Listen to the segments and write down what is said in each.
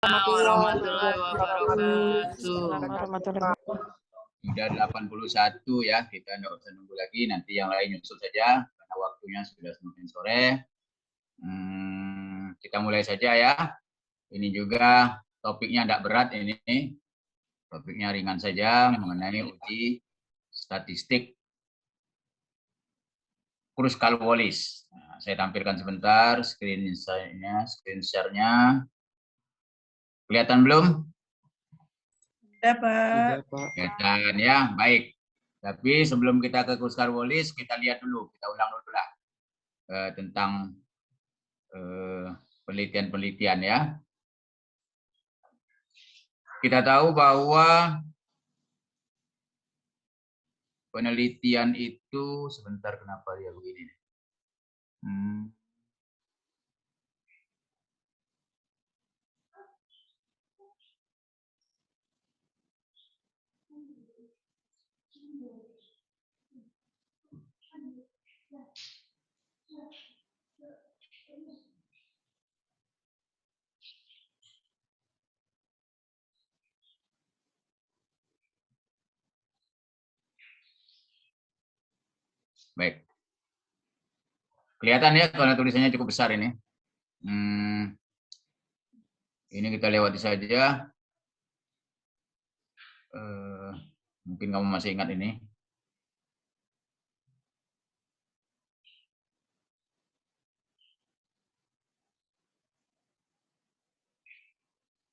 warahmatullahi wabarakatuh. Sudah 81 ya, kita nggak usah nunggu lagi, nanti yang lain nyusul saja karena waktunya sudah semakin sore. Kita mulai saja ya. Ini juga topiknya tidak berat ini, topiknya ringan saja mengenai uji statistik Kruskal-Wallis. Nah, saya tampilkan sebentar screen share-nya. Kelihatan belum? Dapat. Kelihatan ya, baik. Tapi sebelum kita ke Kruskal-Wallis, kita lihat dulu, kita ulang dulu lah tentang penelitian-penelitian ya. Kita tahu bahwa penelitian itu, sebentar kenapa dia begini. Baik. Kelihatan ya karena tulisannya cukup besar ini. Ini kita lewati saja. Mungkin kamu masih ingat ini.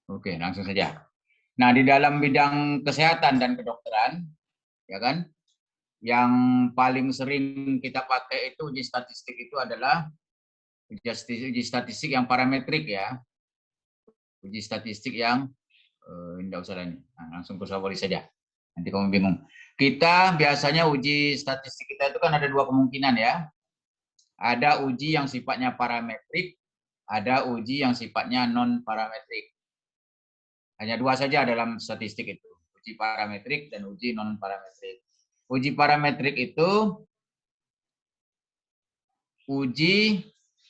Oke, langsung saja. Nah, di dalam bidang kesehatan dan kedokteran, ya kan, yang paling sering kita pakai itu uji statistik itu adalah uji statistik yang parametrik ya. Uji statistik yang tidak usah lagi. Nah, langsung Kruskal-Wallis saja. Nanti kamu bingung. Kita biasanya uji statistik kita itu kan ada dua kemungkinan ya. Ada uji yang sifatnya parametrik, ada uji yang sifatnya non parametrik. Hanya dua saja dalam statistik itu, uji parametrik dan uji non parametrik. Uji parametrik itu uji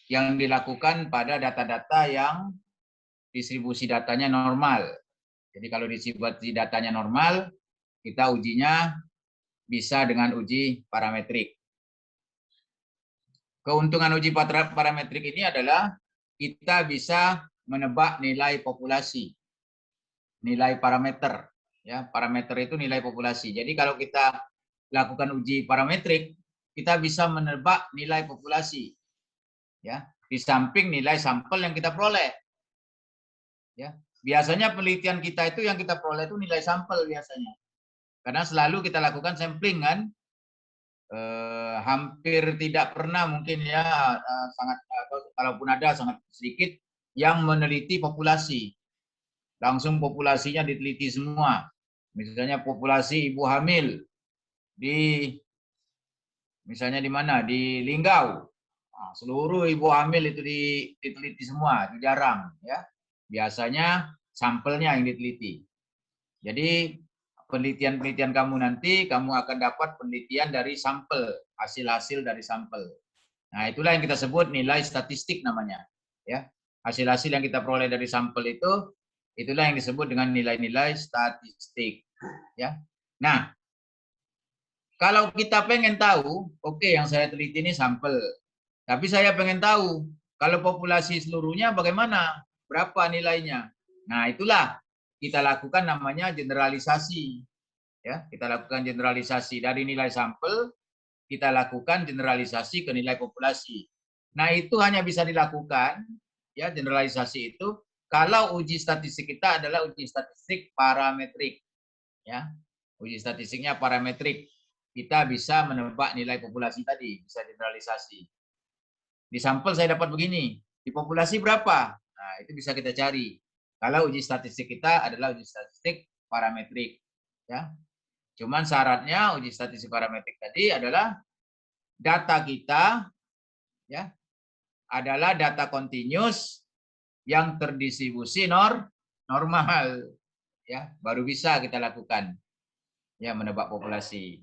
yang dilakukan pada data-data yang distribusi datanya normal. Jadi kalau distribusi datanya normal, kita ujinya bisa dengan uji parametrik. Keuntungan uji parametrik ini adalah kita bisa menebak nilai populasi, nilai parameter. Ya, parameter itu nilai populasi. Jadi kalau kita lakukan uji parametrik, kita bisa menebak nilai populasi. Ya, di samping nilai sampel yang kita peroleh. Ya, biasanya penelitian kita itu yang kita peroleh itu nilai sampel biasanya. Karena selalu kita lakukan sampling kan. Hampir tidak pernah mungkin ya sangat kalaupun ada sangat sedikit yang meneliti populasi. Langsung populasinya diteliti semua. Misalnya populasi ibu hamil di misalnya di mana? Di Linggau. Nah, seluruh ibu hamil itu diteliti semua, itu jarang ya. Biasanya sampelnya yang diteliti. Jadi penelitian-penelitian kamu nanti kamu akan dapat penelitian dari sampel, hasil-hasil dari sampel. Nah, itulah yang kita sebut nilai statistik namanya, ya. Hasil-hasil yang kita peroleh dari sampel itu itulah yang disebut dengan nilai-nilai statistik, ya. Nah, kalau kita pengen tahu, oke, yang saya teliti ini sampel. Tapi saya pengen tahu kalau populasi seluruhnya bagaimana? Berapa nilainya? Nah, itulah kita lakukan namanya generalisasi. Ya, kita lakukan generalisasi dari nilai sampel, kita lakukan generalisasi ke nilai populasi. Nah, itu hanya bisa dilakukan ya generalisasi itu kalau uji statistik kita adalah uji statistik parametrik. Ya. Uji statistiknya parametrik. Kita bisa menebak nilai populasi tadi, bisa generalisasi. Di sampel saya dapat begini, di populasi berapa? Nah, itu bisa kita cari. Kalau uji statistik kita adalah uji statistik parametrik. Ya. Cuman syaratnya uji statistik parametrik tadi adalah data kita ya adalah data continuous yang terdistribusi normal. Ya, baru bisa kita lakukan ya menebak populasi.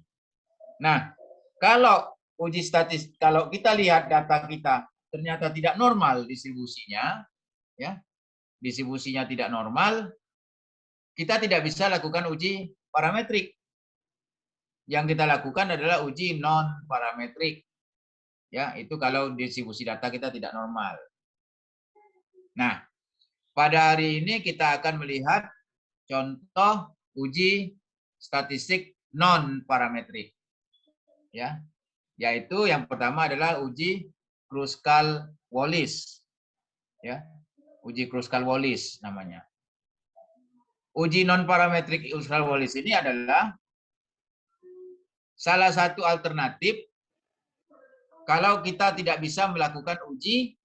Nah, kalau uji statistik, kalau kita lihat data kita ternyata tidak normal distribusinya, ya, distribusinya tidak normal, kita tidak bisa lakukan uji parametrik. Yang kita lakukan adalah uji non parametrik. Ya, itu kalau distribusi data kita tidak normal. Nah, pada hari ini kita akan melihat contoh uji statistik non parametrik. Ya, yaitu yang pertama adalah uji Kruskal-Wallis. Ya, uji Kruskal-Wallis namanya. Uji non parametrik Kruskal-Wallis ini adalah salah satu alternatif kalau kita tidak bisa melakukan uji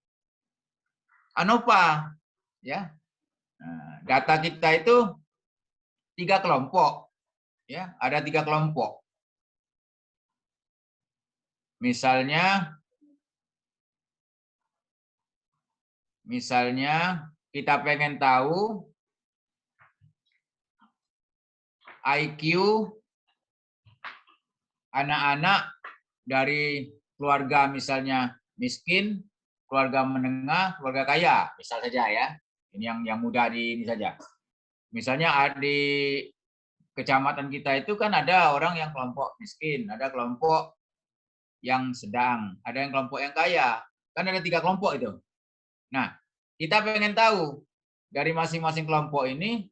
ANOVA. Ya, nah, data kita itu 3 kelompok. Ya, ada 3 kelompok. Misalnya kita pengen tahu IQ anak-anak dari keluarga misalnya miskin, keluarga menengah, keluarga kaya, misal saja ya. Ini yang mudah di ini saja. Misalnya di kecamatan kita itu kan ada orang yang kelompok miskin, ada kelompok yang sedang, ada yang kelompok yang kaya. Kan ada 3 kelompok itu. Nah, kita pengen tahu dari masing-masing kelompok ini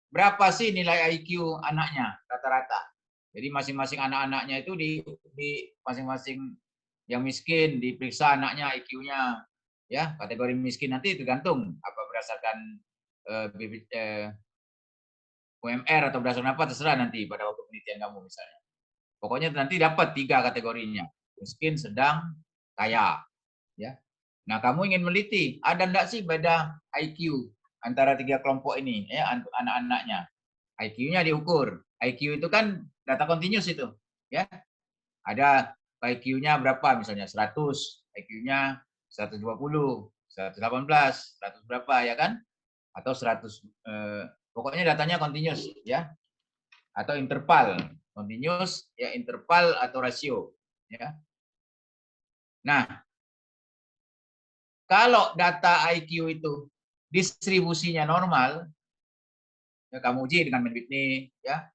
berapa sih nilai IQ anaknya rata-rata. Jadi masing-masing anak-anaknya itu di masing-masing yang miskin diperiksa anaknya IQ-nya. Ya, kategori miskin nanti tergantung apa berdasarkan UMR atau berdasarkan apa terserah nanti pada waktu penelitian kamu misalnya. Pokoknya nanti dapat 3 kategorinya. Miskin, sedang, kaya. Ya. Nah, kamu ingin meliti, ada enggak sih beda IQ antara 3 kelompok ini, ya, anak-anaknya. IQ-nya diukur. IQ itu kan data continuous itu, ya. Ada IQ-nya berapa misalnya 100, IQ-nya 120, 118, 100 berapa ya kan? Atau 100 pokoknya datanya continuous ya. Atau interval, continuous ya, interval atau rasio, ya. Nah, kalau data IQ itu distribusinya normal, ya, kamu uji dengan Medwitney, ya,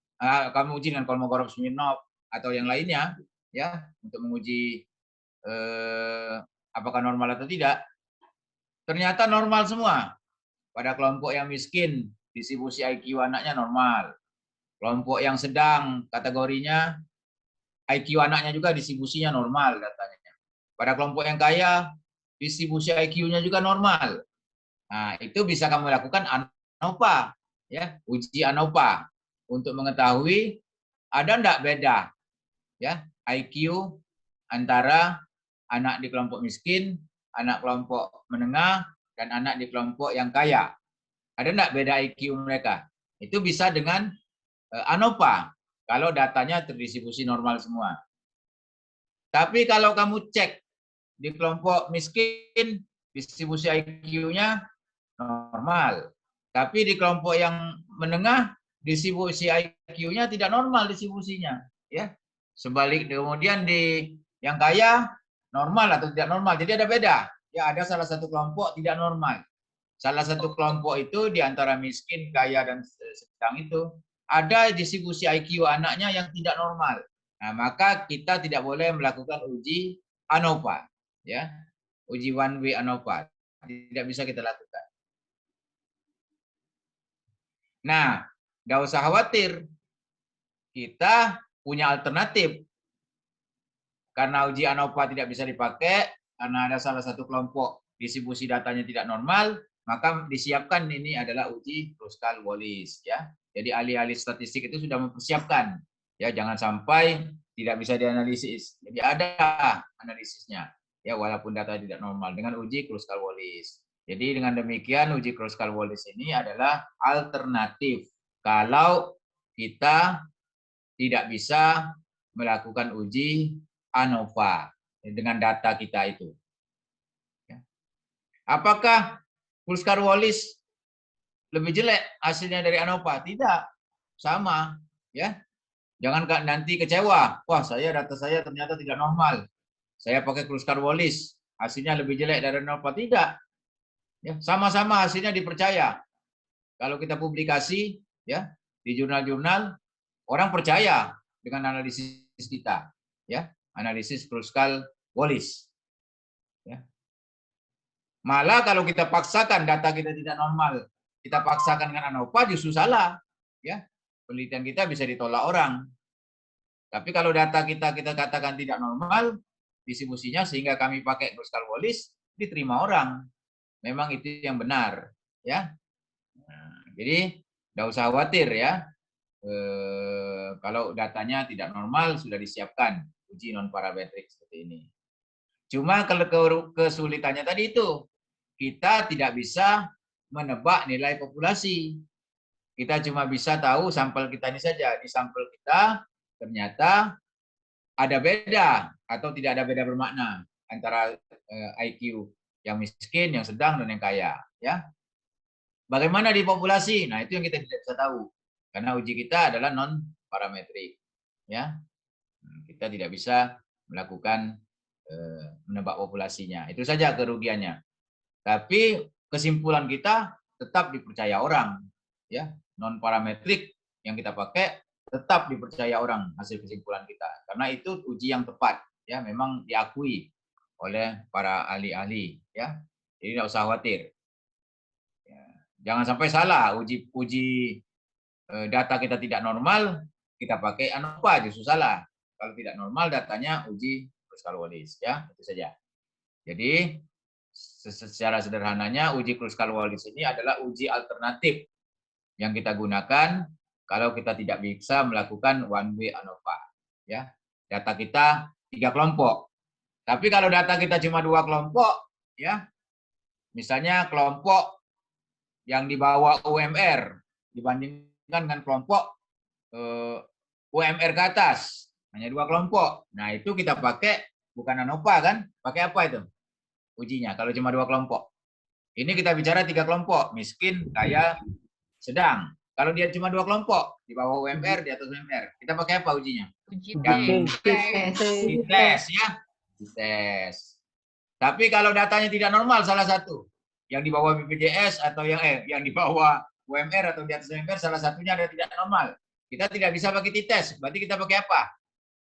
kamu uji dengan Kolmogorov-Smirnov atau yang lainnya, ya, untuk menguji apakah normal atau tidak. Ternyata normal semua. Pada kelompok yang miskin, distribusi IQ anaknya normal. Kelompok yang sedang, kategorinya IQ anaknya juga distribusinya normal datanya. Pada kelompok yang kaya, distribusi IQ-nya juga normal. Nah, itu bisa kamu lakukan ANOVA, ya, uji ANOVA untuk mengetahui ada enggak beda, ya, IQ antara anak di kelompok miskin, anak kelompok menengah, dan anak di kelompok yang kaya. Ada enggak beda IQ mereka? Itu bisa dengan ANOVA kalau datanya terdistribusi normal semua. Tapi kalau kamu cek di kelompok miskin, distribusi IQ-nya normal. Tapi di kelompok yang menengah, distribusi IQ-nya tidak normal distribusinya. Ya. Sebalik kemudian di yang kaya, normal atau tidak normal. Jadi ada beda. Ya, ada salah satu kelompok tidak normal. Salah satu kelompok itu di antara miskin, kaya, dan sedang itu, ada distribusi IQ anaknya yang tidak normal. Nah, maka kita tidak boleh melakukan uji ANOVA, ya, uji one way ANOVA tidak bisa kita lakukan. Nah, nggak usah khawatir, kita punya alternatif. Karena uji ANOVA tidak bisa dipakai, karena ada salah satu kelompok distribusi datanya tidak normal, maka disiapkan ini adalah uji Kruskal-Wallis, ya. Jadi ahli-ahli statistik itu sudah mempersiapkan, ya, jangan sampai tidak bisa dianalisis. Jadi ada analisisnya, ya, walaupun data tidak normal dengan uji Kruskal-Wallis. Jadi dengan demikian uji Kruskal-Wallis ini adalah alternatif kalau kita tidak bisa melakukan uji ANOVA dengan data kita itu. Apakah Kruskal-Wallis lebih jelek hasilnya dari ANOVA? Tidak, sama, ya. Jangan nanti kecewa. Wah, data saya ternyata tidak normal. Saya pakai Kruskal-Wallis, hasilnya lebih jelek dari ANOVA. Tidak. Ya, sama-sama hasilnya dipercaya. Kalau kita publikasi ya di jurnal-jurnal, orang percaya dengan analisis kita, ya, analisis Kruskal-Wallis. Ya. Malah kalau kita paksakan data kita tidak normal, kita paksakan dengan ANOVA justru salah, ya. Penelitian kita bisa ditolak orang. Tapi kalau data kita katakan tidak normal distribusinya sehingga kami pakai Kruskal-Wallis, diterima orang. Memang itu yang benar, ya. Nah, jadi tidak usah khawatir ya. Kalau datanya tidak normal sudah disiapkan uji non parametrik seperti ini. Cuma kalau kesulitannya tadi itu kita tidak bisa menebak nilai populasi. Kita cuma bisa tahu sampel kita ini saja. Di sampel kita ternyata ada beda atau tidak ada beda bermakna antara IQ yang miskin, yang sedang, dan yang kaya. Ya, bagaimana di populasi? Nah, itu yang kita tidak bisa tahu karena uji kita adalah non parametrik. Ya, kita tidak bisa melakukan menebak populasinya. Itu saja kerugiannya. Tapi kesimpulan kita tetap dipercaya orang, ya, non parametrik yang kita pakai tetap dipercaya orang hasil kesimpulan kita karena itu uji yang tepat, ya, memang diakui oleh para ahli-ahli, ya. Jadi tidak usah khawatir. Ya. Jangan sampai salah uji data kita tidak normal kita pakai ANOVA justru salah. Kalau tidak normal datanya uji Kruskal-Wallis, ya, itu saja. Jadi secara sederhananya uji Kruskal-Wallis ini adalah uji alternatif yang kita gunakan kalau kita tidak bisa melakukan one way ANOVA. Ya, data kita 3 kelompok. Tapi kalau data kita cuma 2 kelompok, ya, misalnya kelompok yang dibawa UMR dibandingkan dengan kelompok UMR ke atas, hanya 2 kelompok. Nah itu kita pakai bukan ANOVA kan? Pakai apa itu? Ujinya kalau cuma 2 kelompok. Ini kita bicara 3 kelompok, miskin, kaya, sedang. Kalau dia cuma 2 kelompok, di bawah UMR, di atas UMR, kita pakai apa ujinya? Uji Dites, ya. Dites. Tapi kalau datanya tidak normal salah satu, yang di bawah BPJS atau yang di bawah UMR atau di atas UMR salah satunya ada tidak normal, kita tidak bisa pakai dites. Berarti kita pakai apa?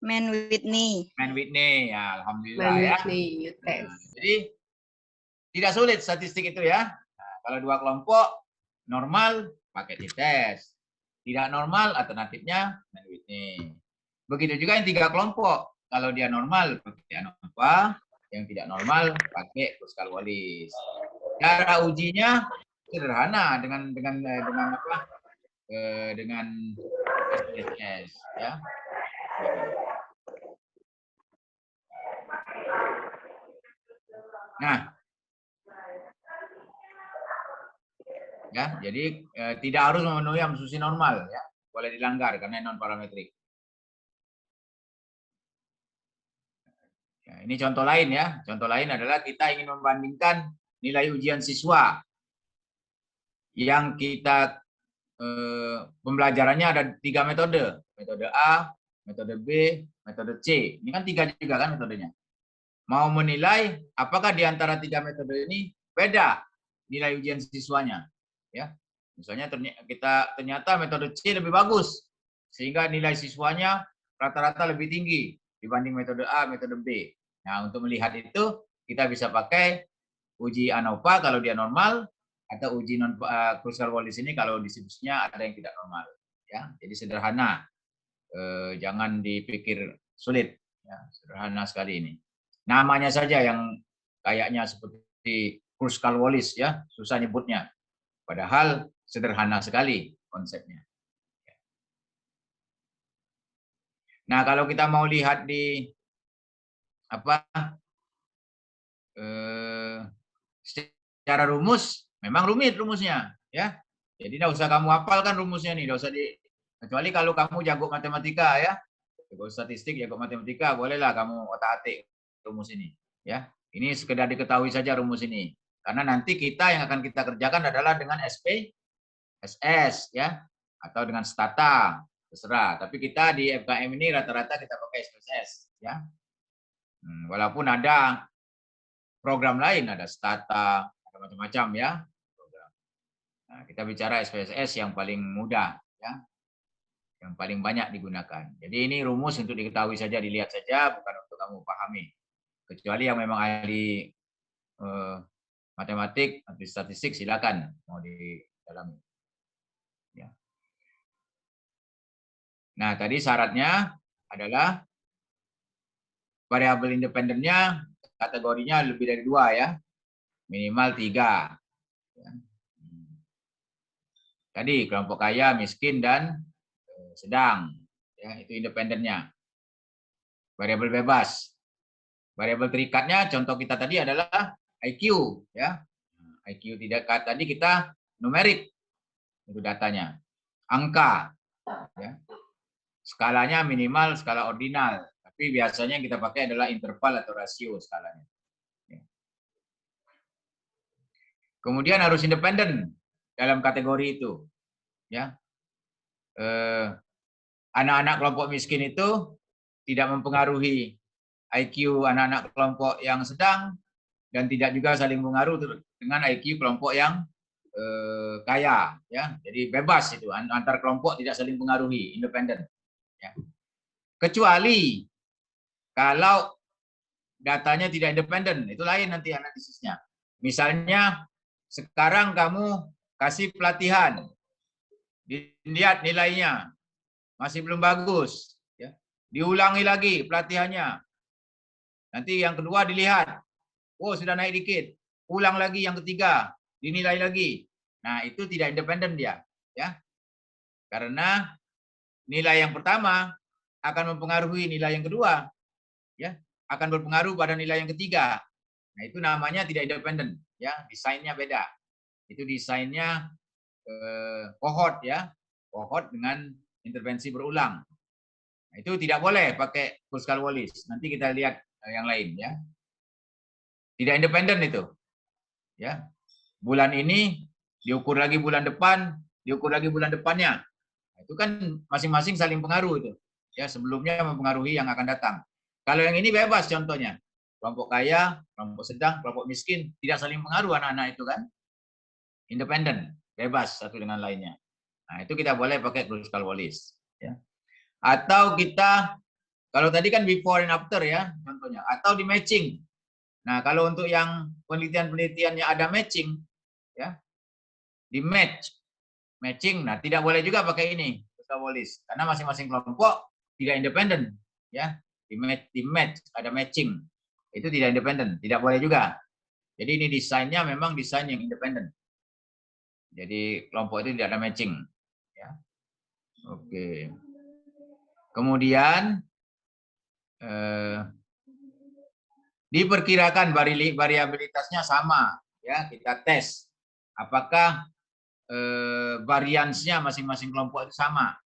Mann-Whitney. Mann-Whitney, ya, alhamdulillah ya. Nah, jadi tidak sulit statistik itu ya. Nah, kalau 2 kelompok normal pakai dites, tidak normal alternatifnya Mann-Whitney. Begitu juga yang 3 kelompok, kalau dia normal pakai ANOVA, yang tidak normal pakai Kruskal-Wallis. Cara ujinya sederhana dengan apa? Dengan SPSS, ya. Nah, ya, jadi tidak harus memenuhi asumsi normal, ya, boleh dilanggar karena non parametrik. Ya, ini contoh lain ya, contoh lain adalah kita ingin membandingkan nilai ujian siswa yang kita pembelajarannya ada 3 metode, metode A, metode B, metode C. Ini kan 3 juga kan metodenya. Mau menilai apakah di antara 3 metode ini beda nilai ujian siswanya, ya. Misalnya ternyata metode C lebih bagus sehingga nilai siswanya rata-rata lebih tinggi dibanding metode A, metode B. Nah, untuk melihat itu kita bisa pakai uji ANOVA kalau dia normal atau uji non Kruskal-Wallis ini kalau distribusinya ada yang tidak normal, ya. Jadi sederhana, jangan dipikir sulit, ya. Sederhana sekali ini. Namanya saja yang kayaknya seperti Kruskal-Wallis, ya, susah nyebutnya. Padahal sederhana sekali konsepnya. Nah, kalau kita mau lihat di apa secara rumus, memang rumit rumusnya, ya. Jadi tidak usah kamu hafalkan rumusnya nih, kecuali kalau kamu jago matematika, ya, jago statistik, jago matematika, bolehlah kamu otak-atik rumus ini, ya. Ini sekedar diketahui saja rumus ini, karena nanti kita yang akan kita kerjakan adalah dengan SPSS, ya, atau dengan Stata, terserah. Tapi kita di FKM ini rata-rata kita pakai SPSS, ya. Walaupun ada program lain, ada Stata, ada macam-macam ya. Nah, kita bicara SPSS yang paling mudah ya, yang paling banyak digunakan. Jadi ini rumus untuk diketahui saja, dilihat saja, bukan untuk kamu pahami. Kecuali yang memang ahli matematik atau statistik, silakan mau didalami. Ya. Nah, tadi syaratnya adalah variabel independennya kategorinya lebih dari 2 ya, minimal 3. Ya. Tadi kelompok kaya, miskin, dan sedang, ya, itu independennya. Variabel bebas, variabel terikatnya contoh kita tadi adalah IQ, ya. IQ tidak tadi kita numerik itu datanya, angka, ya. Skalanya minimal skala ordinal, tapi biasanya yang kita pakai adalah interval atau rasio skalanya. Ya. Kemudian harus independen dalam kategori itu, ya. Anak-anak kelompok miskin itu tidak mempengaruhi IQ anak-anak kelompok yang sedang, dan tidak juga saling mengaruh dengan IQ kelompok yang kaya, ya. Jadi bebas itu, antar kelompok tidak saling mengaruhi, independen, ya. Kecuali kalau datanya tidak independen, itu lain nanti analisisnya. Misalnya sekarang kamu kasih pelatihan, dilihat nilainya masih belum bagus, ya. Diulangi lagi pelatihannya. Nanti yang kedua dilihat, oh sudah naik dikit, ulang lagi yang ketiga, dinilai lagi. Nah, itu tidak independen dia, ya. Karena nilai yang pertama akan mempengaruhi nilai yang kedua, ya. Akan berpengaruh pada nilai yang ketiga. Nah, itu namanya tidak independen, ya. Desainnya beda. Itu desainnya kohort, ya. Kohort dengan intervensi berulang. Nah, itu tidak boleh pakai Kruskal-Wallis. Nanti kita lihat yang lain, ya. Tidak independen itu, ya. Bulan ini diukur lagi bulan depan, diukur lagi bulan depannya. Itu kan masing-masing saling pengaruh itu, ya. Sebelumnya mempengaruhi yang akan datang. Kalau yang ini bebas contohnya, kelompok kaya, kelompok sedang, kelompok miskin, tidak saling pengaruh anak-anak itu kan, independen, bebas satu dengan lainnya. Nah, itu kita boleh pakai Kruskal-Wallis, ya. Atau kita, kalau tadi kan before and after ya contohnya, atau di matching. Nah, kalau untuk yang penelitian-penelitiannya ada matching, ya, di matching, nah tidak boleh juga pakai ini Kruskal-Wallis karena masing-masing kelompok tidak independen, ya. Di match ada matching, itu tidak independen, tidak boleh juga. Jadi ini desainnya memang desain yang independen. Jadi kelompok itu tidak ada matching, ya. Oke. Kemudian diperkirakan variabilitasnya sama, ya. Kita tes apakah variansnya masing-masing kelompok itu sama,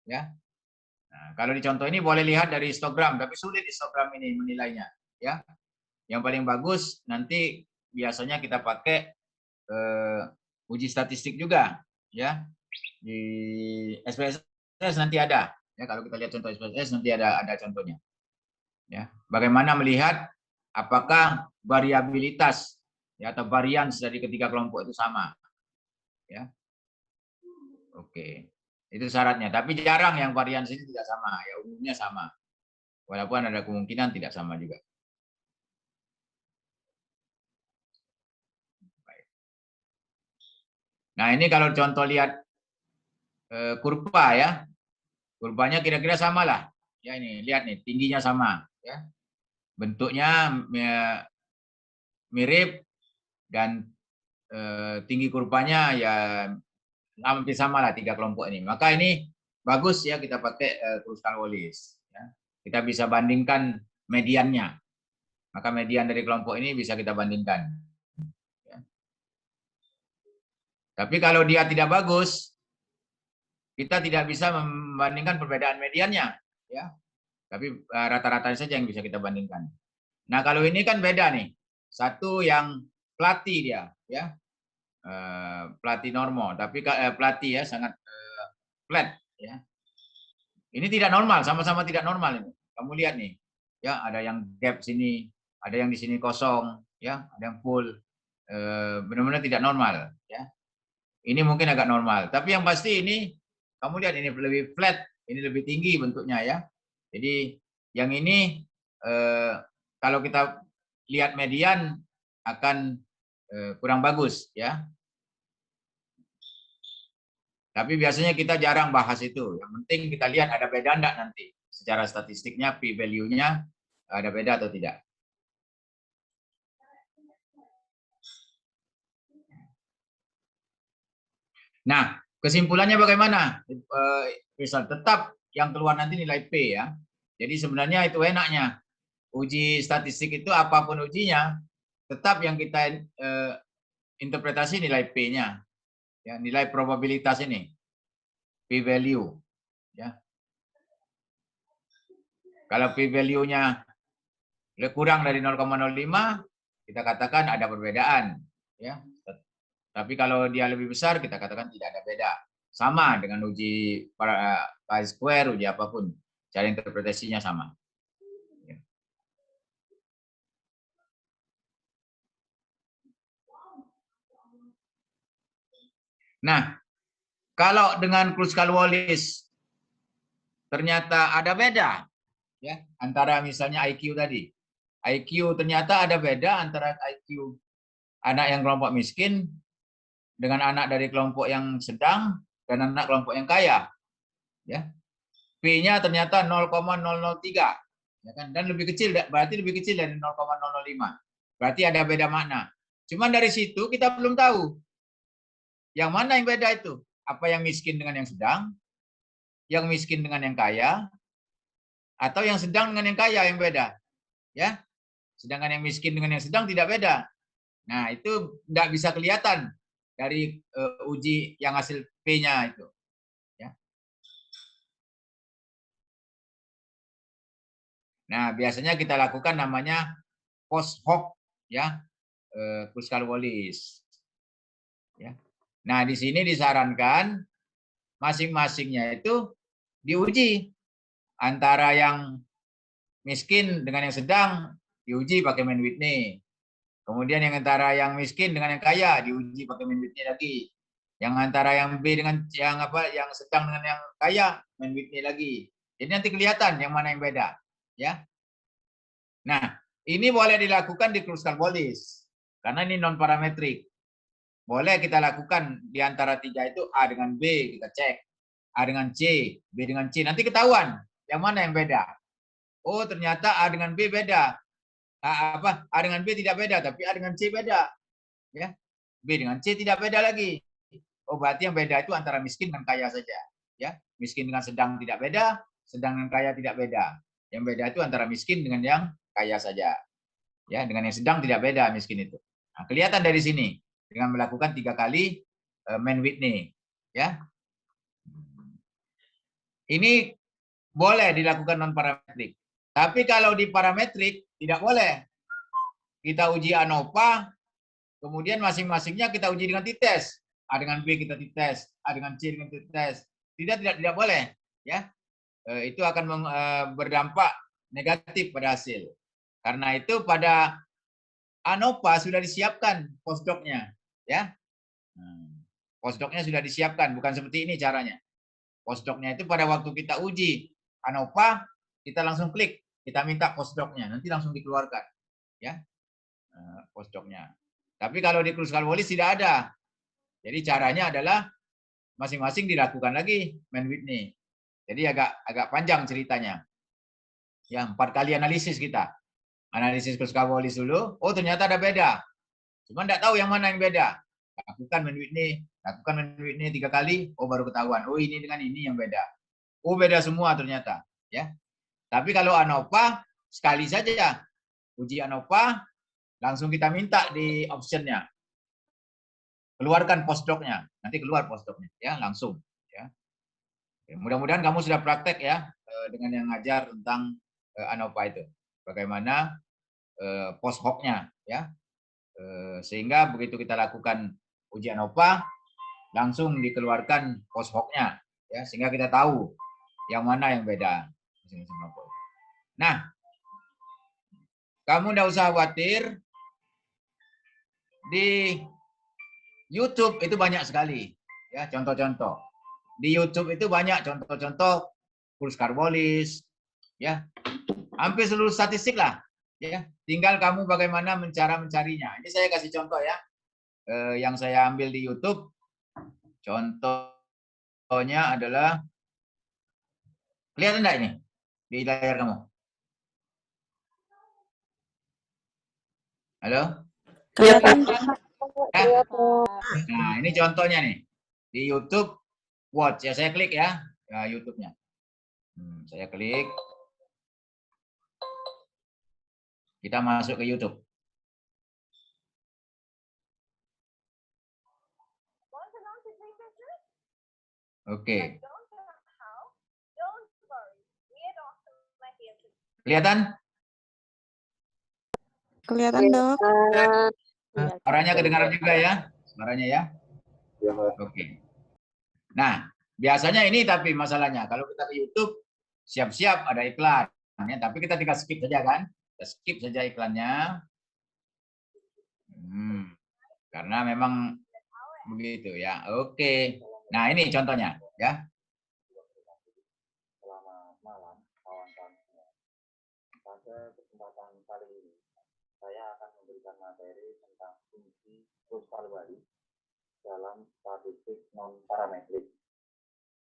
ya. Nah, kalau di contoh ini boleh lihat dari histogram, tapi sulit histogram ini menilainya, ya. Yang paling bagus nanti biasanya kita pakai uji statistik juga, ya. Di SPSS nanti ada, ya. Kalau kita lihat contoh SPSS nanti ada contohnya, ya. Bagaimana melihat apakah variabilitas, ya, atau varians dari ketiga kelompok itu sama, ya. Oke, itu syaratnya. Tapi jarang yang varians ini tidak sama, ya, umumnya sama. Walaupun ada kemungkinan tidak sama juga. Baik. Nah, ini kalau contoh lihat kurva, ya. Kurvanya kira-kira sama lah. Ya, ini lihat nih, tingginya sama, ya. Bentuknya mirip dan tinggi kurvanya ya hampir sama lah tiga kelompok ini. Maka ini bagus ya kita pakai Kruskal-Wallis. Ya. Kita bisa bandingkan mediannya. Maka median dari kelompok ini bisa kita bandingkan. Ya. Tapi kalau dia tidak bagus, kita tidak bisa membandingkan perbedaan mediannya. Ya. Tapi rata-ratanya saja yang bisa kita bandingkan. Nah, kalau ini kan beda nih. Satu yang plati dia, ya. Plati normal, tapi plati ya sangat flat, ya. Ini tidak normal, sama-sama tidak normal ini. Kamu lihat nih, ya, ada yang gap sini, ada yang di sini kosong, ya, ada yang full. benar-benar tidak normal, ya. Ini mungkin agak normal, tapi yang pasti ini kamu lihat ini lebih flat, ini lebih tinggi bentuknya ya. Jadi yang ini kalau kita lihat median akan kurang bagus ya. Tapi biasanya kita jarang bahas itu. Yang penting kita lihat ada beda enggak nanti secara statistiknya p value-nya ada beda atau tidak. Nah, kesimpulannya bagaimana? Misal tetap yang keluar nanti nilai P ya. Jadi sebenarnya itu enaknya. Uji statistik itu apapun ujinya, tetap yang kita interpretasi nilai P-nya. Ya, nilai probabilitas ini. P value. Ya. Kalau P value-nya kurang dari 0,05, kita katakan ada perbedaan. Ya. Tapi kalau dia lebih besar, kita katakan tidak ada beda. Sama dengan uji chi-square, uji apapun. Cara interpretasinya sama. Ya. Nah, kalau dengan Kruskal-Wallis ternyata ada beda, ya antara misalnya IQ tadi. IQ ternyata ada beda antara IQ anak yang kelompok miskin dengan anak dari kelompok yang sedang dan anak kelompok yang kaya. Ya. P-nya ternyata 0,003. Ya kan? Dan lebih kecil, berarti lebih kecil dari 0,005. Berarti ada beda makna. Cuman dari situ kita belum tahu yang mana yang beda itu. Apa yang miskin dengan yang sedang, yang miskin dengan yang kaya, atau yang sedang dengan yang kaya yang beda. Ya. Sedangkan yang miskin dengan yang sedang tidak beda. Nah, itu tidak bisa kelihatan dari uji yang hasil P-nya itu. Ya. Nah, biasanya kita lakukan namanya post hoc, ya, Kruskal-Wallis. Ya. Nah, di sini disarankan masing-masingnya itu diuji antara yang miskin dengan yang sedang diuji pakai Mann-Whitney. Kemudian yang antara yang miskin dengan yang kaya diuji pakai Mann-Whitney lagi. Yang antara yang B dengan yang sedang dengan yang kaya Mann-Whitney lagi. Jadi nanti kelihatan yang mana yang beda, ya. Nah, ini boleh dilakukan di Kruskal-Wallis karena ini non parametrik. Boleh kita lakukan di antara tiga itu A dengan B kita cek, A dengan C, B dengan C. Nanti ketahuan yang mana yang beda. Oh, ternyata A dengan B beda. A dengan B tidak beda, tapi A dengan C beda. Ya. B dengan C tidak beda lagi. Oh, berarti yang beda itu antara miskin dan kaya saja. Ya, miskin dengan sedang tidak beda, sedang dengan kaya tidak beda. Yang beda itu antara miskin dengan yang kaya saja. Ya, dengan yang sedang tidak beda miskin itu. Nah, kelihatan dari sini dengan melakukan 3 kali Mann-Whitney. Ya. Ini boleh dilakukan non parametrik. Tapi kalau di parametrik tidak boleh. Kita uji ANOVA, kemudian masing-masingnya kita uji dengan t-test. A dengan B kita t-test, A dengan C dengan t-test. Tidak boleh, ya. Itu akan berdampak negatif pada hasil. Karena itu pada ANOVA sudah disiapkan postdoc-nya, ya. Postdoc-nya sudah disiapkan, bukan seperti ini caranya. Postdoc-nya itu pada waktu kita uji ANOVA, kita langsung klik, kita minta postdoc-nya, nanti langsung dikeluarkan, ya, postdoc-nya. Tapi kalau di Kruskal-Wallis tidak ada. Jadi caranya adalah masing-masing dilakukan lagi Mann-Whitney. Jadi agak panjang ceritanya. Ya, 4 kali analisis kita. Analisis Kruskal-Wallis dulu, oh ternyata ada beda. Cuma tidak tahu yang mana yang beda. Lakukan Mann-Whitney 3 kali, oh baru ketahuan. Oh ini dengan ini yang beda. Oh beda semua ternyata. Ya. Tapi kalau ANOVA sekali saja uji ANOVA, langsung kita minta di optionnya. Keluarkan postdoc-nya. Nanti keluar postdoc-nya. Ya, langsung. Ya. Mudah-mudahan kamu sudah praktek ya dengan yang ngajar tentang ANOVA itu. Bagaimana post hoc-nya. Ya. Sehingga begitu kita lakukan uji ANOVA, langsung dikeluarkan post hoc-nya. Ya, sehingga kita tahu yang mana yang beda. Nah, kamu tidak usah khawatir di YouTube itu banyak sekali ya contoh-contoh. Di YouTube itu banyak contoh-contoh Pulse Karbolis ya. Hampir seluruh statistik lah ya. Tinggal kamu bagaimana mencarinya. Ini saya kasih contoh ya. Yang saya ambil di YouTube. Contohnya adalah kelihatan enggak ini di layar kamu? Halo? Kelihatan. Ya? Nah, ini contohnya nih. Di YouTube Watch ya, saya klik ya, YouTube-nya. Saya klik. Kita masuk ke YouTube. Oke. Kelihatan? Kelihatan, Dok. Suaranya kedengaran juga ya? Suaranya ya? Oke. Nah, biasanya ini tapi masalahnya kalau kita ke YouTube siap-siap ada iklan ya, tapi kita tinggal skip saja kan? Kita skip saja iklannya. Karena memang begitu ya. Oke. Nah, ini contohnya ya. Selamat malam kawan-kawan semua. Pada kesempatan kali ini saya akan memberikan materi tentang fungsi Kruskal Wali dalam statistik non parametrik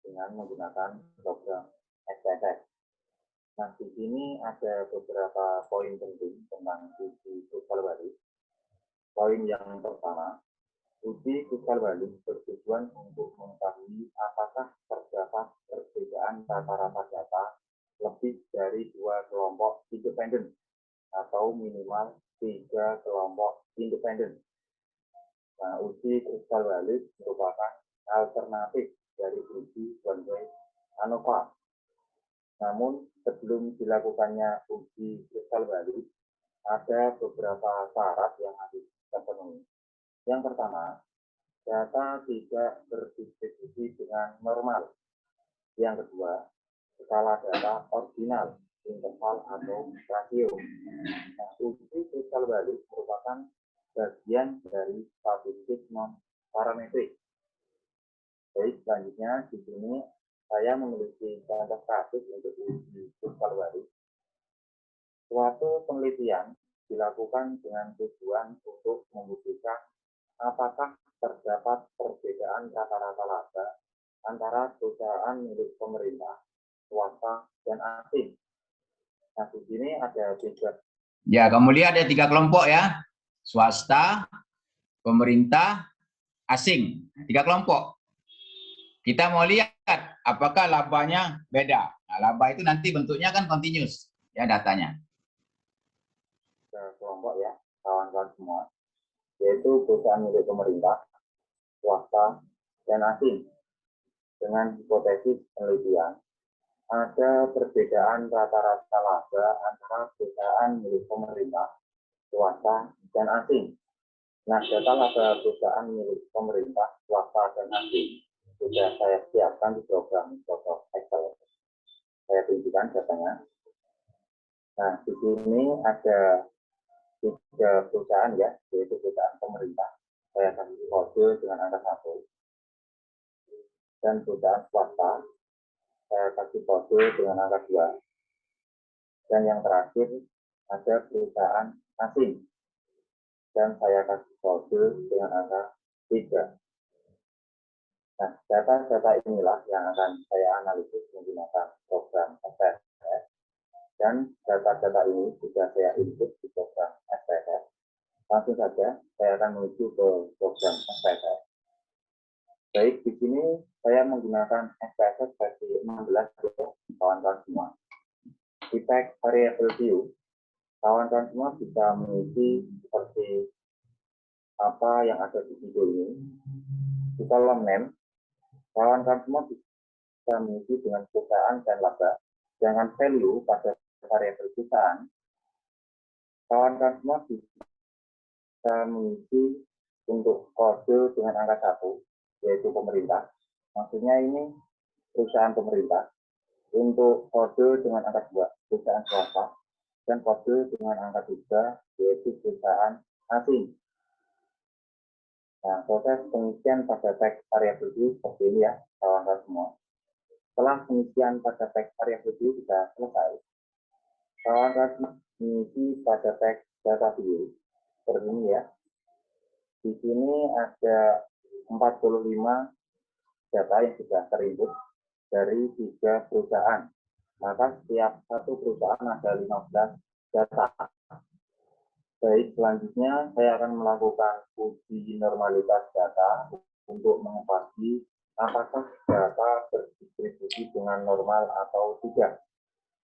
dengan menggunakan program SPSS. Nah, di sini ada beberapa poin penting tentang fungsi Kruskal Wali. Poin yang pertama, uji Kruskal Wali bertujuan untuk mengetahui apakah terdapat perbedaan rata-rata data lebih dari 2 kelompok independen atau minimal 3 kelompok independen. Nah, uji Kruskal Wali merupakan alternatif dari uji one-way ANOVA. Namun, sebelum dilakukannya uji Kruskal Wali, ada beberapa syarat yang harus terpenuhi. Yang pertama, data tidak berdistribusi dengan normal. Yang kedua, skala data ordinal, interval atau rasio. Nah, uji Kruskal Wali merupakan bagian dari statistik non parametrik. Baik, selanjutnya di sini saya memiliki contoh kasus untuk uji Kruskal Wali. Suatu penelitian dilakukan dengan tujuan untuk membuktikan apakah terdapat perbedaan rata-rata laba antara perusahaan milik pemerintah, swasta, dan asing. Nah, di sini ada 3. Ya, kamu lihat ada 3 kelompok ya. Swasta, pemerintah, asing. 3 kelompok. Kita mau lihat apakah labanya beda. Nah, laba itu nanti bentuknya kan continuous ya datanya. Kelompok ya, kawan-kawan semua, yaitu perusahaan milik pemerintah, swasta, dan asing. Dengan hipotesis penelitian, ada perbedaan rata-rata laba antara perusahaan milik pemerintah, swasta, dan asing. Nah, data laba perusahaan milik pemerintah, swasta, dan asing sudah saya siapkan di program Microsoft Excel. Saya tunjukkan datanya. Nah, di sini ada 3 perusahaan ya, yaitu perusahaan pemerintah. Saya kasih kode dengan angka 1. Dan perusahaan swasta, saya kasih kode dengan angka 2. Dan yang terakhir ada perusahaan asing. Dan saya kasih kode dengan angka 3. Nah, data-data inilah yang akan saya analisis menggunakan program SPSS. Dan data-data ini sudah saya input di program SPSS. Langsung saja saya akan menuju ke program SPSS. Baik, di sini saya menggunakan SPSS versi 16 ya, kawan-kawan semua. Di tag variable view, kawan-kawan semua bisa mengisi seperti apa yang ada di video ini. Di kolom name, kawan-kawan semua bisa mengisi dengan perusahaan dan laba. Jangan value pada variabel perusahaan. Kawan-kawan semua bisa mengisi untuk kode dengan angka 1, yaitu pemerintah. Maksudnya ini perusahaan pemerintah. Untuk kode dengan angka 2, perusahaan swasta. Dan kode dengan angka 3, yaitu perusahaan asing. Nah, proses pengisian pada teks variabel view seperti ini ya, kawan-kawan semua. Setelah pengisian pada teks variabel view sudah selesai, kawan-kawan mengisi pada teks data view seperti ini ya. Di sini ada 45 data yang sudah terinput dari 3 perusahaan. Maka setiap satu perusahaan ada 15 data. Baik, selanjutnya saya akan melakukan uji normalitas data untuk mengetahui apakah data berdistribusi dengan normal atau tidak.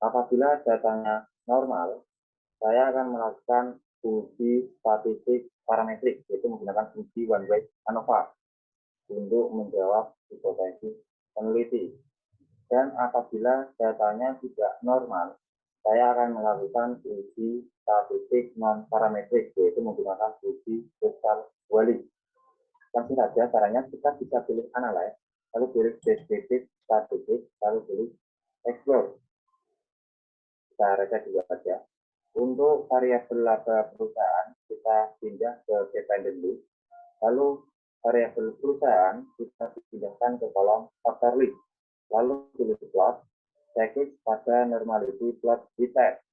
Apabila datanya normal, saya akan melakukan uji statistik parametrik, yaitu menggunakan uji one way ANOVA untuk menjawab hipotesis peneliti. Dan apabila datanya tidak normal, saya akan melakukan uji statistik non-parametrik, yaitu menggunakan uji Russell-Wallace. Langsung saja caranya, kita bisa pilih analyze, lalu pilih descriptive statistik, lalu pilih explore. Kita reset juga saja. Untuk variabel laba perusahaan, kita pindah ke dependent list. Lalu variabel perusahaan kita pindahkan ke kolom factor list. Lalu pilih plot, checklist pada normality plot retest.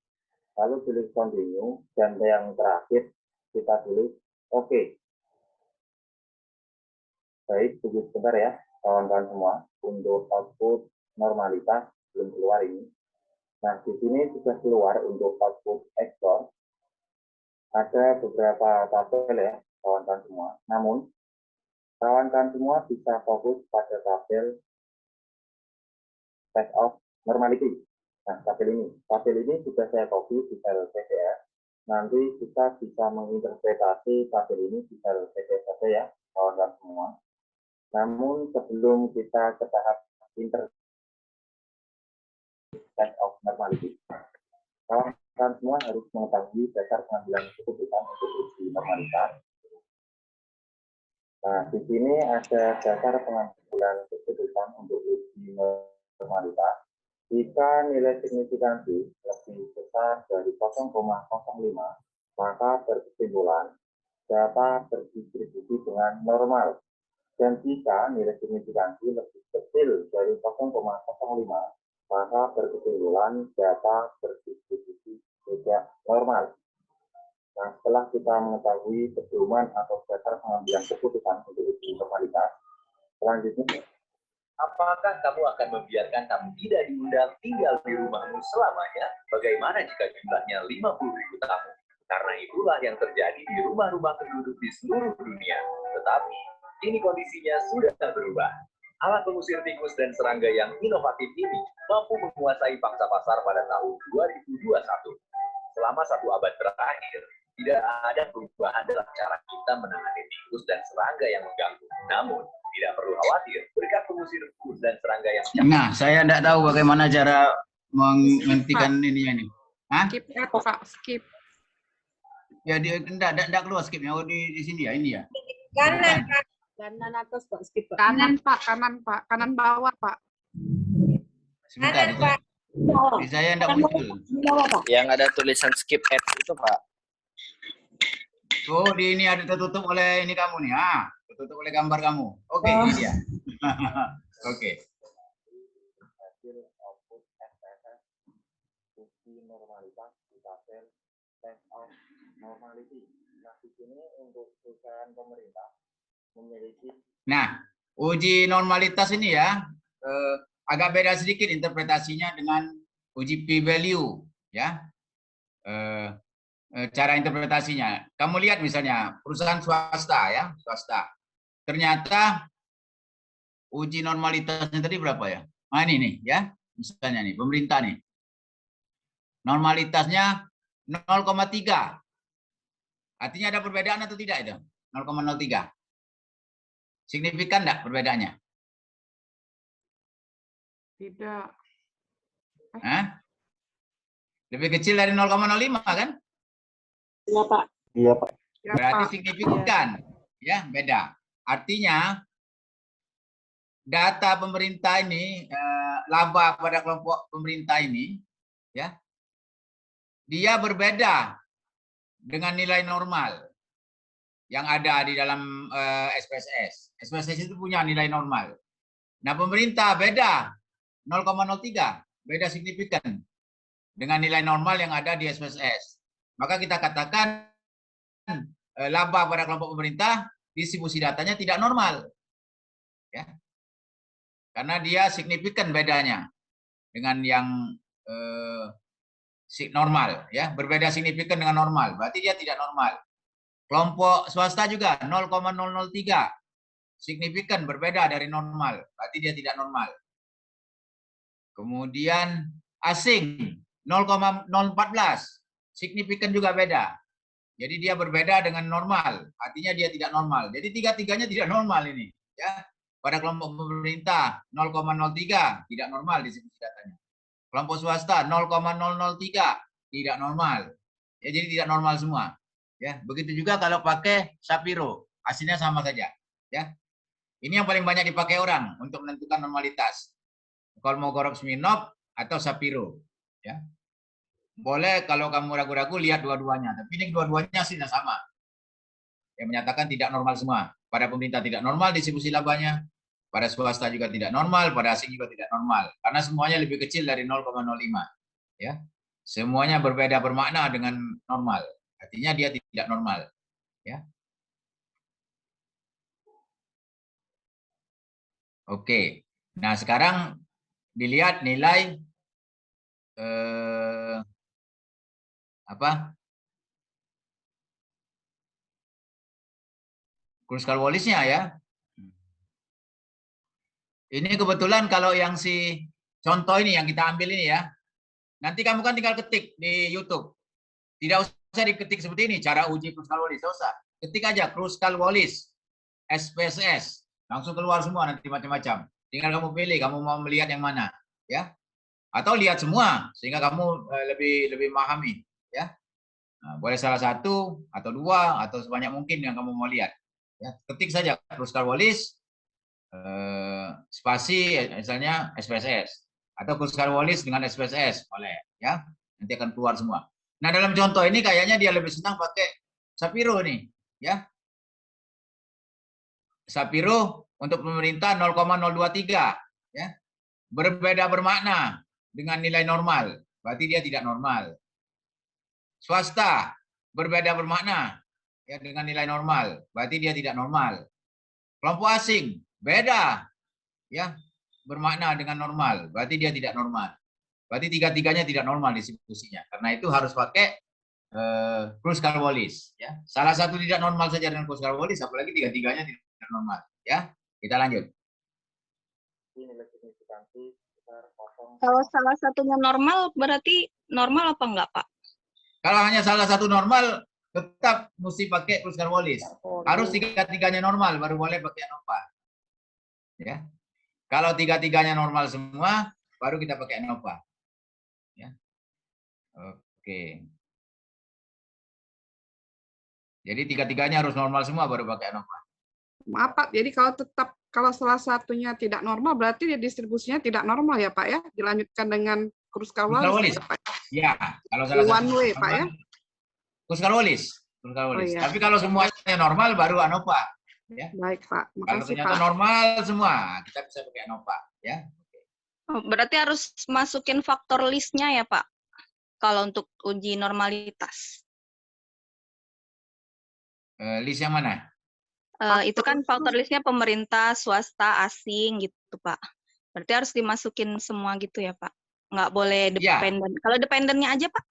Lalu pilih continue, dan yang terakhir kita pilih OK. Baik, tunggu sebentar ya, kawan-kawan semua. Untuk output normalitas belum keluar ini. Nah, di sini sudah keluar untuk output ekspor. Ada beberapa tabel ya, kawan-kawan semua. Namun, kawan-kawan semua bisa fokus pada tabel test of normality. Nah, tabel ini sudah saya copy di file PDF. Nanti kita bisa menginterpretasi tabel ini di file PDF saja ya, kawan-kawan semua. Namun, sebelum kita ke tahap test of normality, kawan-kawan semua harus mengetahui dasar pengambilan keputusan untuk uji normalitas. Nah, di sini ada dasar pengambilan keputusan untuk uji normalitas. Jika nilai signifikansi lebih besar dari 0,05, maka berkesimpulan data berdistribusi dengan normal. Dan jika nilai signifikansi lebih kecil dari 0,05, maka berkesimpulan data berdistribusi tidak normal. Nah, setelah kita mengetahui pedoman atau dasar pengambilan keputusan untuk uji normalitas, selanjutnya, apakah kamu akan membiarkan tamu tidak diundang tinggal di rumahmu selamanya? Bagaimana jika jumlahnya 50.000 tamu? Karena itulah yang terjadi di rumah-rumah penduduk di seluruh dunia. Tetapi, kini kondisinya sudah berubah. Alat pengusir tikus dan serangga yang inovatif ini mampu menguasai pangsa pasar pada tahun 2021. Selama 1 abad terakhir, tidak ada perubahan dalam cara kita menangani tikus dan serangga yang mengganggu. Namun, tidak perlu khawatir, berkat pengusir tikus dan serangga yang Nah, saya tidak tahu bagaimana cara menghentikan ini. Hah? Skip Pak, skip. Ya, dia tidak keluar skipnya. Oh, di sini ya, ini ya. Kanan, Bukan. Pak. Kanan atas, Pak. Skip, Pak. Kanan Pak, kanan bawah Pak. Sebentar, Kanan, Pak. di saya tidak muncul. Yang ada tulisan skip ad itu, Pak. Oh, di ini ada tertutup oleh ini kamu nih. Tertutup oleh gambar kamu. Oke, ini dia. Oke. hasil output SPSS uji normalitas di tabel test of normality. Nah, di sini untuk perusahaan pemerintah memiliki. Nah, uji normalitas ini ya agak beda sedikit interpretasinya dengan uji p-value ya. Cara interpretasinya. Kamu lihat misalnya perusahaan swasta ya, swasta. Ternyata uji normalitasnya tadi berapa ya? Nah ini nih ya, misalnya nih pemerintah nih. Normalitasnya 0,3. Artinya ada perbedaan atau tidak itu? 0,03. Signifikan enggak perbedaannya? Tidak. Hah? Lebih kecil dari 0,05 kan? Iya, Pak. Iya, Pak. Ya, Berarti Pak. signifikan. Ya, beda. Artinya data pemerintah ini, laba pada kelompok pemerintah ini, ya, dia berbeda dengan nilai normal. yang ada di dalam SPSS. SPSS itu punya nilai normal. Nah, pemerintah beda 0,03, beda signifikan dengan nilai normal yang ada di SPSS. Maka kita katakan laba pada kelompok pemerintah distribusi datanya tidak normal. Ya. Karena dia signifikan bedanya dengan yang normal, ya, berbeda signifikan dengan normal, berarti dia tidak normal. Kelompok swasta juga 0,003, signifikan berbeda dari normal, berarti dia tidak normal. Kemudian asing 0,014, signifikan juga beda. Jadi dia berbeda dengan normal, artinya dia tidak normal. Jadi tiga-tiganya tidak normal ini, ya. Pada kelompok pemerintah 0,03 tidak normal distribusi datanya. Kelompok swasta 0,003 tidak normal. Ya, jadi tidak normal semua. Ya, begitu juga kalau pakai Shapiro, hasilnya sama saja. Ya, ini yang paling banyak dipakai orang untuk menentukan normalitas. Kolmogorov-Smirnov atau Shapiro. Ya, boleh kalau kamu ragu-ragu lihat dua-duanya. Tapi ini dua-duanya hasilnya sama. Yang menyatakan tidak normal semua. Pada pemerintah tidak normal distribusi labanya. Pada swasta juga tidak normal, pada asing juga tidak normal. Karena semuanya lebih kecil dari 0,05. Ya. Semuanya berbeda bermakna dengan normal. Artinya dia tidak normal. Ya. Oke. Nah, sekarang dilihat nilai Kruskal-Wallisnya ya. Ini kebetulan kalau yang si contoh ini yang kita ambil ini ya. Nanti kamu kan tinggal ketik di YouTube. Tidak usah diketik seperti ini cara uji Kruskal-Wallis, tidak usah. Ketik aja Kruskal-Wallis SPSS. Langsung keluar semua nanti macam-macam. Tinggal kamu pilih kamu mau melihat yang mana, ya. Atau lihat semua sehingga kamu lebih memahami, ya. Nah, boleh salah satu atau dua atau sebanyak mungkin yang kamu mau lihat. Ya, ketik saja Kruskal-Wallis spasi misalnya SPSS atau Kruskal-Wallis dengan SPSS boleh, ya. Nanti akan keluar semua. Nah, dalam contoh ini kayaknya dia lebih senang pakai Shapiro nih, ya. Shapiro untuk pemerintah 0,023, ya. Berbeda bermakna dengan nilai normal, berarti dia tidak normal. Swasta berbeda bermakna ya dengan nilai normal, berarti dia tidak normal. Kelompok asing beda ya bermakna dengan normal, berarti dia tidak normal. Berarti tiga-tiganya tidak normal distribusinya. Karena itu harus pakai Kruskal-Wallis ya. Salah satu tidak normal saja dengan Kruskal-Wallis, apalagi tiga-tiganya tidak normal ya. Kita lanjut. Kalau salah satunya normal, berarti normal apa enggak, Pak? Kalau hanya salah satu normal, tetap mesti pakai Kruskal-Wallis. Harus tiga-tiganya normal, baru boleh pakai ANOVA. Ya. Kalau tiga-tiganya normal semua, baru kita pakai ANOVA. Ya. Oke. Jadi tiga-tiganya harus normal semua, baru pakai ANOVA. Maaf Pak, jadi kalau salah satunya tidak normal, berarti dia distribusinya tidak normal ya Pak ya? Dilanjutkan dengan Kruskal-Wallis. Ya, kalau salah satu one way Pak ya? Kruskal-Wallis. Oh, iya. Tapi kalau semuanya normal, baru ANOVA. Ya. Baik Pak, kalau makasih ternyata Pak. normal semua, kita bisa pakai ANOVA. Ya. Oh, berarti harus masukin faktor listnya ya Pak? Kalau untuk uji normalitas. List yang mana? Itu kan faktor listnya pemerintah, swasta, asing gitu Pak. Berarti harus dimasukin semua gitu ya Pak? Nggak boleh dependen. Ya. Kalau dependennya aja Pak?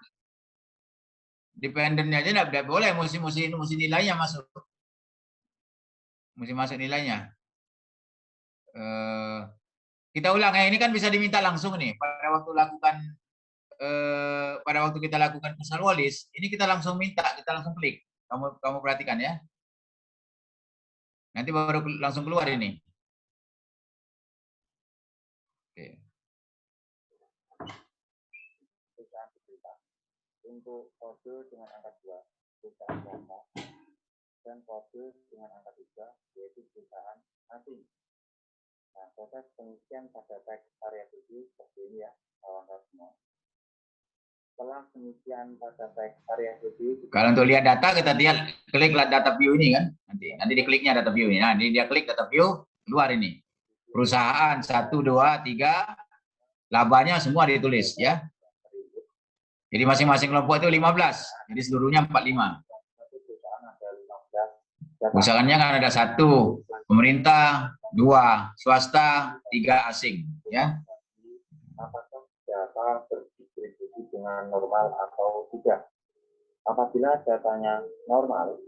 Dependennya aja tidak boleh, mesti nilainya masuk. Mesti masuk nilainya. Kita ulang ya, ini kan bisa diminta langsung nih pada waktu kita lakukan Kruskal-Wallis, ini kita langsung minta, kita langsung klik. Kamu perhatikan ya. Nanti baru langsung keluar ini. Oke. Untuk kode dengan angka 2, perusahaan swasta, dan kode dengan angka 3, yaitu perusahaan asing. Nah, proses pengisian pada teks variabel seperti ini ya, kawan-kawan semua. setelah demikian pada teks variabel view. Kalau untuk lihat data kita klik data view ini kan, nanti dikliknya data view ini. Nah, ini dia klik data view, keluar ini. Perusahaan 1, 2, 3, labanya semua ditulis ya. Jadi masing-masing kelompok itu 15, jadi seluruhnya 45. Perusahaannya kan ada 1 pemerintah, 2 swasta, 3 asing ya. Apakah data berdistribusi dengan normal atau tidak? Apabila datanya normal,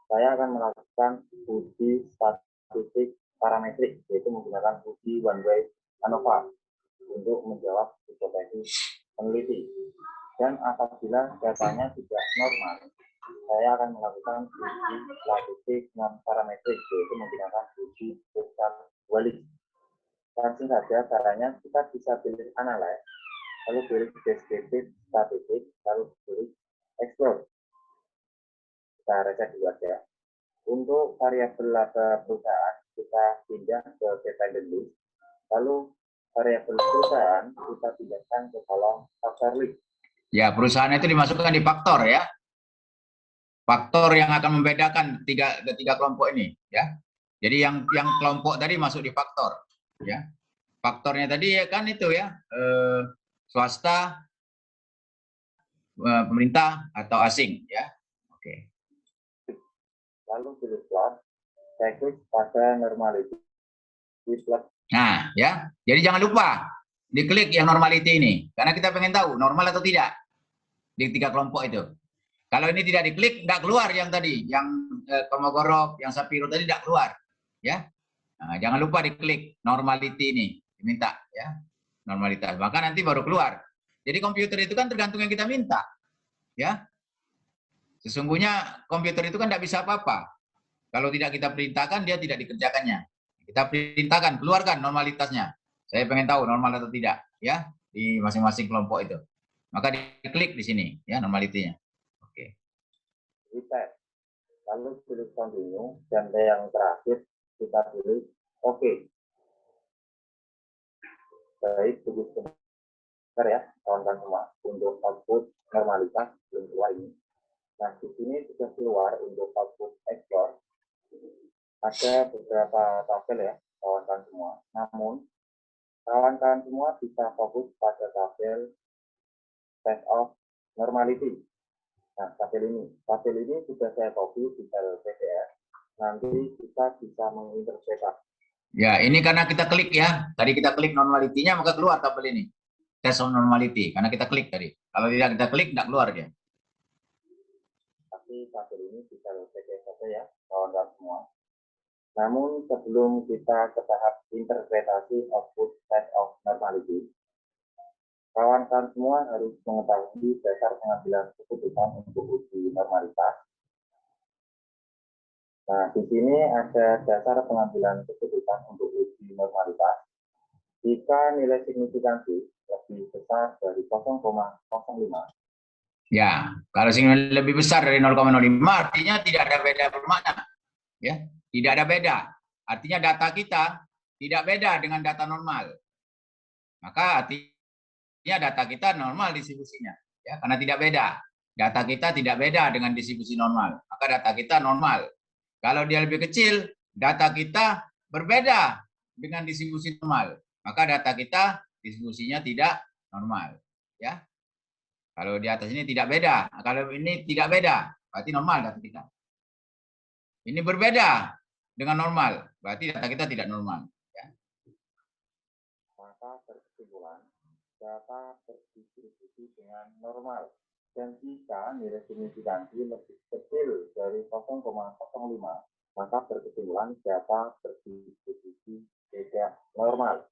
saya akan melakukan uji statistik parametrik, yaitu menggunakan uji one way ANOVA untuk menjawab hipotesis peneliti. Dan apabila datanya tidak normal, saya akan melakukan uji statistik non parametrik, yaitu menggunakan uji putar balik. Langsung saja caranya kita bisa pilih analyze, lalu pilih descriptive statistik, lalu pilih explore. Kita reset dulu aja. Untuk variabel laba perusahaan kita pindah ke dependent list, lalu variabel perusahaan kita pindahkan ke kolom factor list. Ya, perusahaan itu dimasukkan di faktor ya. Faktor yang akan membedakan tiga kelompok ini ya. Jadi yang kelompok tadi masuk di faktor ya. Faktornya tadi ya kan itu ya, swasta, pemerintah atau asing ya. Oke. Lalu pilih plot, saya klik pada normality plot. Nah ya, jadi jangan lupa diklik yang normality ini karena kita pengen tahu normal atau tidak di 3 kelompok itu. Kalau ini tidak diklik, nggak keluar yang tadi, yang Komogorov, yang Sapiro tadi tidak keluar, ya. Nah, jangan lupa diklik normality ini, diminta, ya, normalitas. Maka nanti baru keluar. Jadi komputer itu kan tergantung yang kita minta, ya. Sesungguhnya komputer itu kan tidak bisa apa-apa. Kalau tidak kita perintahkan, dia tidak dikerjakannya. Kita perintahkan, keluarkan normalitasnya. Saya pengen tahu normal atau tidak, ya, di masing-masing kelompok itu. Maka diklik di sini, ya, normalitinya. Oke. Reset. Lalu pilih continue dan yang terakhir kita pilih oke. Baik, tunggu sebentar ya, kawan-kawan semua. Untuk output normalitas belum keluar ini. Nah, di sini sudah keluar untuk output explore. Ada beberapa tabel ya, kawan-kawan semua. Namun, kawan-kawan semua bisa fokus pada tabel test of normality. Nah, tabel ini sudah saya copy di file PDF. Nanti kita bisa menginterpretasi. Ya, ini karena kita klik ya. Tadi kita klik normality-nya, maka keluar tabel ini. Test of normality, karena kita klik tadi. Kalau tidak kita klik, tidak keluar dia. Tapi tabel ini di file PDF saja ya, kawan-kawan semua. Namun sebelum kita ke tahap interpretasi output test of normality, kawan-kawan semua harus mengetahui dasar pengambilan keputusan untuk uji normalitas. Nah, di sini ada dasar pengambilan keputusan untuk uji normalitas. Jika nilai signifikansi lebih besar dari 0,05. Ya, kalau lebih besar dari 0,05 artinya tidak ada beda bermakna. Ya, tidak ada beda. Artinya data kita tidak beda dengan data normal. Maka artinya data kita normal distribusinya, ya, karena tidak beda. Data kita tidak beda dengan distribusi normal, maka data kita normal. Kalau dia lebih kecil, data kita berbeda dengan distribusi normal, maka data kita distribusinya tidak normal, ya. Kalau di atas ini tidak beda, kalau ini tidak beda, berarti normal data kita. Ini berbeda dengan normal, berarti data kita tidak normal. Ya. Maka berkesimpulan, data berdistribusi dengan normal. Dan jika nilai signifikansi lebih kecil dari 0,05, maka berkesimpulan data berdistribusi tidak normal.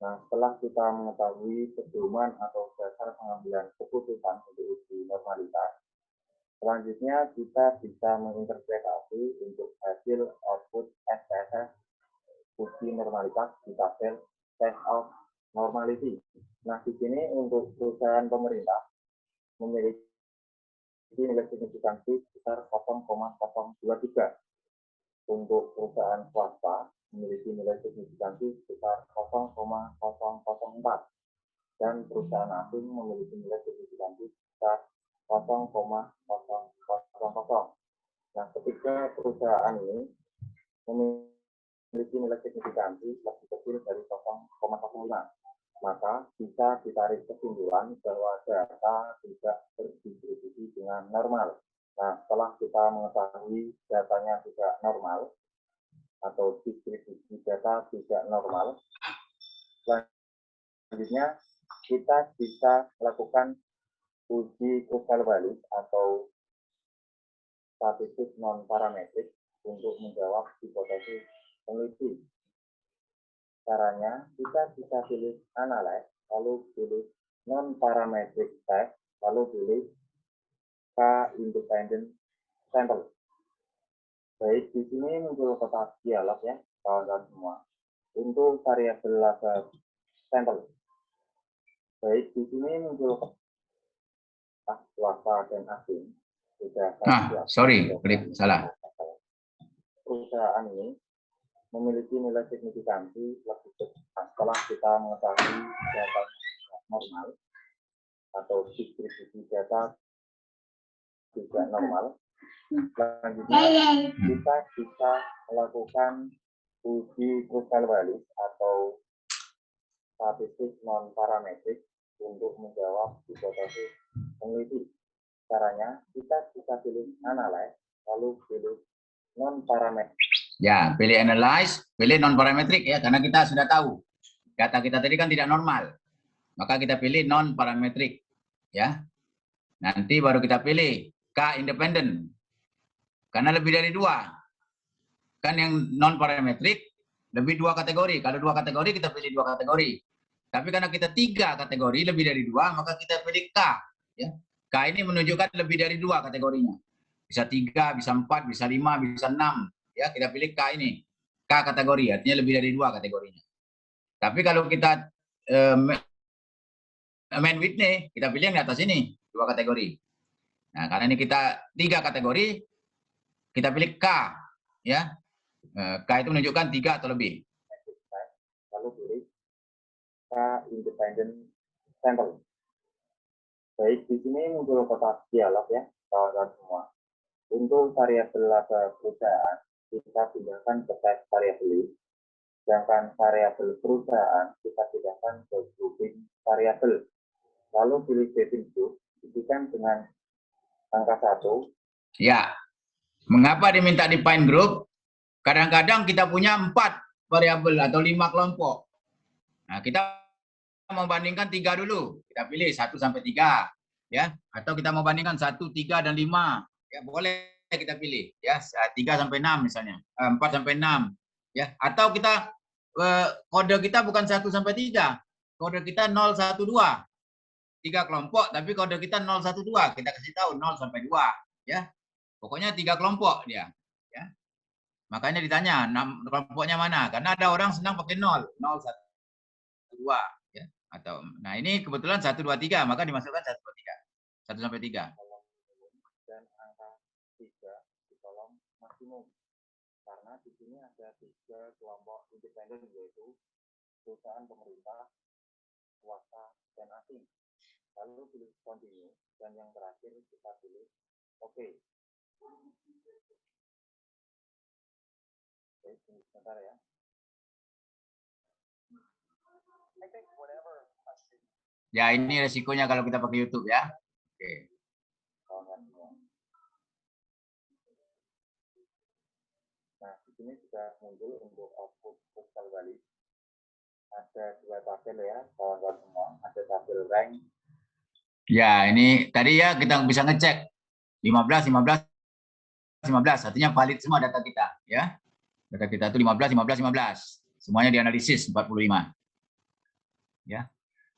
Nah, setelah kita mengetahui pedoman atau dasar pengambilan keputusan untuk uji normalitas, selanjutnya kita bisa menginterpretasi untuk hasil output SPSS uji normalitas di tabel test of normality. Nah, di sini untuk perusahaan pemerintah memiliki nilai signifikansi sebesar 0,023. Untuk perusahaan swasta memiliki nilai signifikansi sebesar 0,004. dan perusahaan asing memiliki nilai signifikansi sebesar 0,000. Nah, ketika perusahaan ini memiliki nilai signifikansi lebih kecil dari 0,05, maka bisa ditarik kesimpulan bahwa data tidak berdistribusi dengan normal. Nah, setelah kita mengetahui datanya tidak normal atau distribusi data tidak normal, selanjutnya kita bisa melakukan uji krustal balik atau statistik non-parametrik untuk menjawab hipotesis peneliti. Caranya, kita bisa pilih analyze, lalu pilih non-parametric test, lalu pilih K-independent sample. Baik, di sini muncul kotak dialog ya, kawan-kawan semua. Untuk variabel laba sampel. Baik, di sini muncul kotak swasta dan asing. Sorry, salah. Perusahaan ini memiliki nilai signifikansi lebih besar setelah kita mengetahui data normal atau distribusi data tidak normal. Selanjutnya kita bisa melakukan uji krustal balik atau statistik non parametrik untuk menjawab hipotesis peneliti. Caranya kita bisa pilih analyze lalu pilih non parametrik. Ya, pilih analyze, pilih non parametrik ya, karena kita sudah tahu data kita tadi kan tidak normal. Maka kita pilih non parametrik ya. Nanti baru kita pilih K independent. Karena lebih dari 2. Kan yang non parametrik lebih 2 kategori. Kalau 2 kategori kita pilih 2 kategori. Tapi karena kita 3 kategori lebih dari 2, maka kita pilih K ya. K ini menunjukkan lebih dari 2 kategorinya. Bisa 3, bisa 4, bisa 5, bisa 6. Ya, kita pilih K ini. K kategori, artinya lebih dari 2 kategorinya. Tapi kalau kita main Whitney, kita pilih yang di atas ini, 2 kategori. Nah, karena ini kita 3 kategori, kita pilih K. Ya. K itu menunjukkan 3 atau lebih. Lalu pilih K independent sample. Baik, di sini muncul kotak dialog ya, kawan-kawan semua. Untuk variabel laba perusahaan, kita pindahkan ke tes variabel. Sedangkan variabel perusahaan, kita pindahkan ke grouping variabel. Lalu pilih grouping group, isikan dengan angka 1. Ya, mengapa diminta define group? Kadang-kadang kita punya 4 variabel atau 5 kelompok. Nah, kita mau bandingkan 3 dulu. Kita pilih 1 sampai 3. Ya, atau kita mau bandingkan 1, 3, dan 5. Ya, boleh kita pilih. Ya, 3 sampai 6 misalnya. 4 sampai 6. Ya, atau kita kode kita bukan 1 sampai 3. Kode kita 0, 1, 2. 3 kelompok, tapi kode kita 0, 1, 2. Kita kasih tahu 0 sampai 2. Ya, pokoknya 3 kelompok dia. Ya. Makanya ditanya, kelompoknya mana? Karena ada orang senang pakai 0. 0, 1, 2. Ya. Atau, nah ini kebetulan 1, 2, 3. Maka dimasukkan 1, 2, 3. 1 sampai 3. Dan angka 3 di kolom maksimum. Karena di sini ada 3 kelompok independen, yaitu perusahaan pemerintah, swasta, dan asing. Lalu pilih continue, dan yang terakhir kita pilih OK. Oke, sebentar ya. Ya, ini resikonya kalau kita pakai YouTube ya. Oke. Nah, di sini sudah muncul untuk output krustal balik. Ada 2 tabel ya, kawan-kawan semua. Ada tabel rank. Ya, ini tadi ya kita bisa ngecek 15, 15, 15. Artinya valid semua data kita ya. Data kita itu 15, 15, 15. Semuanya dianalisis 45. Ya.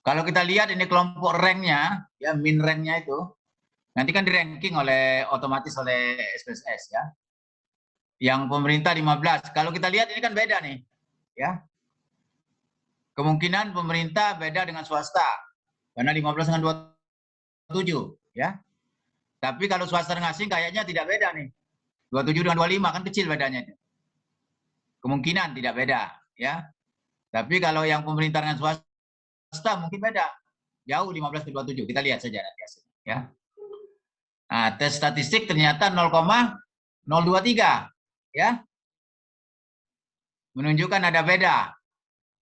Kalau kita lihat ini kelompok ranknya, ya min ranknya itu, nanti kan di ranking otomatis oleh SPSS ya. Yang pemerintah 15. Kalau kita lihat ini kan beda nih, ya. Kemungkinan pemerintah beda dengan swasta, karena 15 dengan 27, ya. Tapi kalau swasta dengan asing kayaknya tidak beda nih. 27 dengan 25 kan kecil bedanya. Kemungkinan tidak beda, ya. Tapi kalau yang pemerintah dengan swasta mungkin beda. jauh 15 ke 27. Kita lihat saja nanti hasilnya. Ya. Nah, tes statistik ternyata 0,023. Ya. Menunjukkan ada beda.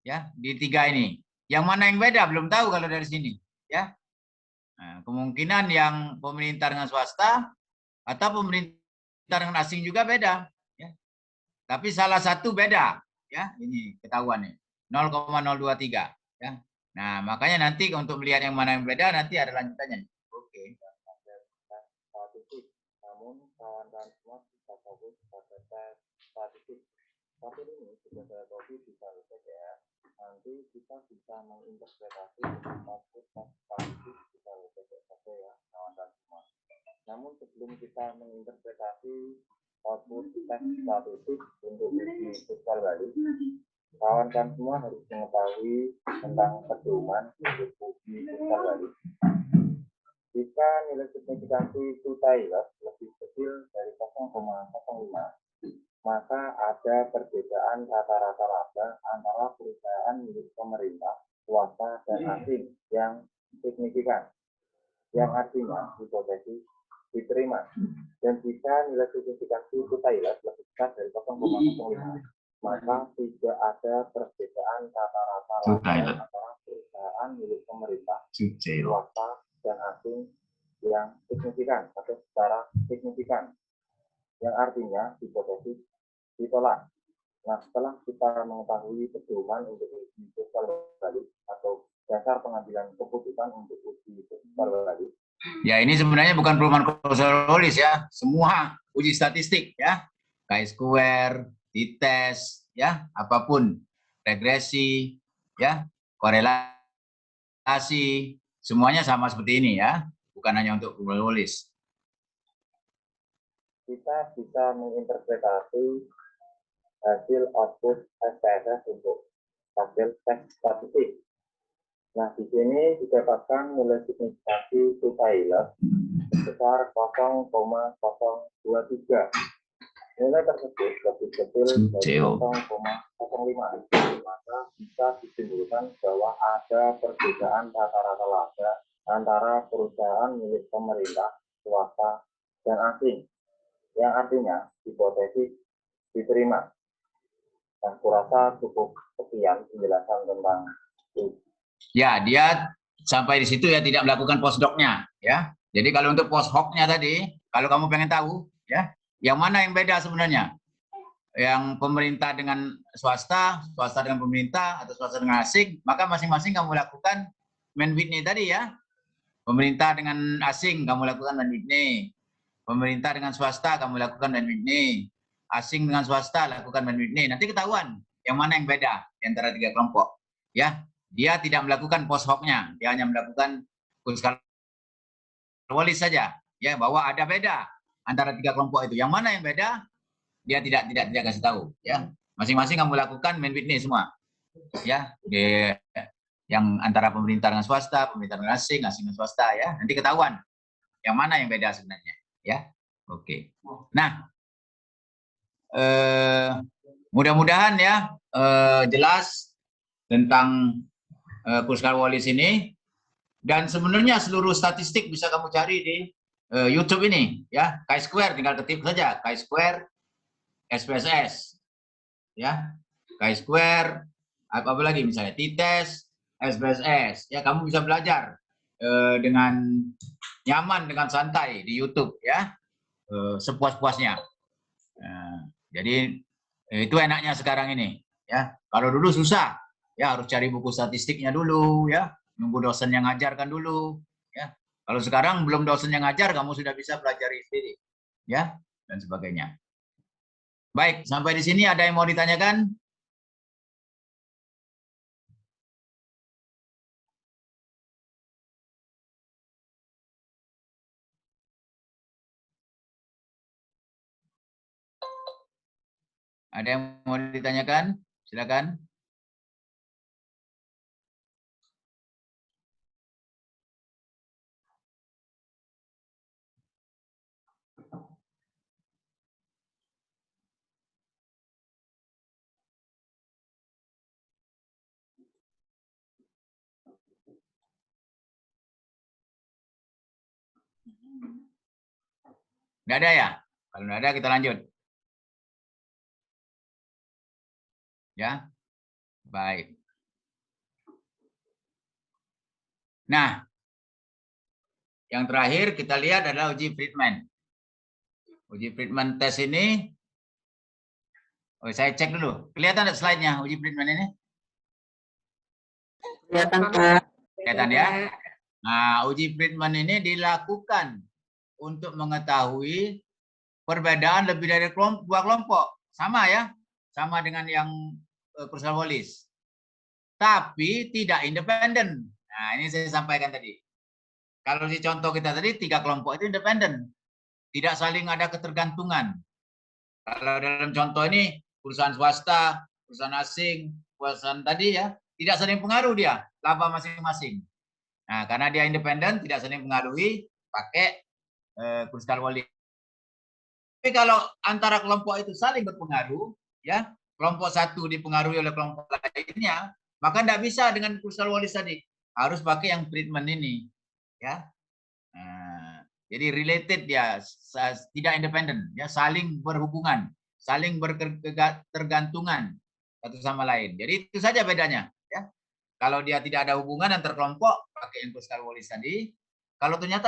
Ya, di 3 ini. Yang mana yang beda? Belum tahu kalau dari sini. Ya. Nah, kemungkinan yang pemerintah dengan swasta atau pemerintah dengan asing juga beda. Ya. Tapi salah satu beda. Ya, ini ketahuan nih. 0,023. Ya. Nah, makanya nanti untuk melihat yang mana yang beda nanti ada lanjutannya. Oke. Namun kawan-kawan semua bisa fokus pada tes statistik. Tapi ini sudah saya copy di ya. Nanti kita bisa menginterpretasi output tes statistik di saja ya, kawan-kawan semua. Namun sebelum kita menginterpretasi output tes statistik untuk uji fiscal value, kawan-kawan semua harus mengetahui tentang pedoman untuk uji fiscal value. Jika nilai signifikansi Taylor lebih kecil dari 0,05, maka ada perbedaan rata-rata laba antara perusahaan milik pemerintah, swasta, dan asing yang signifikan. Yang artinya hipotesis diterima. Dan jika nilai signifikansi Taylor lebih besar dari 0,05, maka tidak ada perbedaan rata-rata laba antara perusahaan milik pemerintah, swasta, dan asing yang signifikan atau secara signifikan, yang artinya hipotesis ditolak. Nah, setelah kita mengetahui pedoman untuk uji fiscal value atau dasar pengambilan keputusan untuk uji fiscal value. Ya, ini sebenarnya bukan perumahan Coriolis ya, semua uji statistik ya, chi-square, t-test, ya, apapun, regresi, ya, korelasi, semuanya sama seperti ini ya, bukan hanya untuk Coriolis. Kita bisa menginterpretasi hasil output SPSS untuk hasil tes statistik. Nah, di sini didapatkan nilai signifikansi Taylor sebesar 0,023. Nilai tersebut lebih kecil dari 0,05. Maka bisa disimpulkan bahwa ada perbedaan rata-rata laba antara perusahaan milik pemerintah, swasta, dan asing. Yang artinya hipotesis diterima. Nah, kurasa cukup sekian penjelasan tentang itu. Ya, dia sampai di situ ya, tidak melakukan postdoc-nya ya. Jadi kalau untuk post-hoc-nya tadi, kalau kamu pengen tahu ya, yang mana yang beda sebenarnya? Yang pemerintah dengan swasta, swasta dengan pemerintah, atau swasta dengan asing, maka masing-masing kamu lakukan Man Whitney tadi ya. Pemerintah dengan asing kamu lakukan Man Whitney. Pemerintah dengan swasta kamu lakukan Man Whitney. Asing dengan swasta lakukan Man Whitney. Nanti ketahuan yang mana yang beda di antara 3 kelompok. Ya, dia tidak melakukan post hoc-nya, dia hanya melakukan Coriolis saja. Ya, bahwa ada beda antara 3 kelompok itu. Yang mana yang beda? Dia tidak kasih tahu. Ya, masing-masing kamu lakukan Man Whitney semua. Ya, yang antara pemerintah dengan swasta, pemerintah dengan asing, asing dengan swasta ya. Nanti ketahuan yang mana yang beda sebenarnya. Ya, oke. Nah, mudah-mudahan ya jelas tentang Coriolis ini, dan sebenarnya seluruh statistik bisa kamu cari di YouTube ini ya. Chi-square tinggal ketik saja chi-square SPSS ya, chi-square apa lagi misalnya t-test SPSS ya, kamu bisa belajar dengan nyaman, dengan santai di YouTube ya, sepuas-puasnya. Jadi itu enaknya sekarang ini ya. Kalau dulu susah ya, harus cari buku statistiknya dulu ya, nunggu dosen yang ngajarkan dulu ya. Kalau sekarang belum dosen yang ngajar, kamu sudah bisa pelajari sendiri ya, dan sebagainya. Baik, sampai di sini ada yang mau ditanyakan? Ada yang mau ditanyakan? Silakan. Nggak ada ya? Kalau nggak ada kita lanjut. Ya, baik. Nah, yang terakhir kita lihat adalah uji Friedman. Uji Friedman tes ini, saya cek dulu. Kelihatan nggak slide-nya uji Friedman ini? Kelihatan, Pak. Kelihatan ya? Nah, uji Friedman ini dilakukan untuk mengetahui perbedaan lebih dari dua kelompok. Sama ya? Sama dengan yang Kruskal-Wallis. Tapi tidak independen. Nah, ini saya sampaikan tadi. Kalau di contoh kita tadi, 3 kelompok itu independen. Tidak saling ada ketergantungan. Kalau dalam contoh ini, perusahaan swasta, perusahaan asing, perusahaan tadi ya, tidak saling pengaruh dia, laba masing-masing. Nah, karena dia independen, tidak saling pengaruhi, pakai Kruskal-Wallis. Tapi kalau antara kelompok itu saling berpengaruh, ya, kelompok satu dipengaruhi oleh kelompok lainnya, maka tidak bisa dengan Kruskal-Wallis tadi. Harus pakai yang Friedman ini, ya. Nah, jadi related dia, tidak independen, ya, saling berhubungan, saling bertergantungan satu sama lain. Jadi itu saja bedanya, ya. Kalau dia tidak ada hubungan antar kelompok, pakai yang Kruskal-Wallis tadi. Kalau ternyata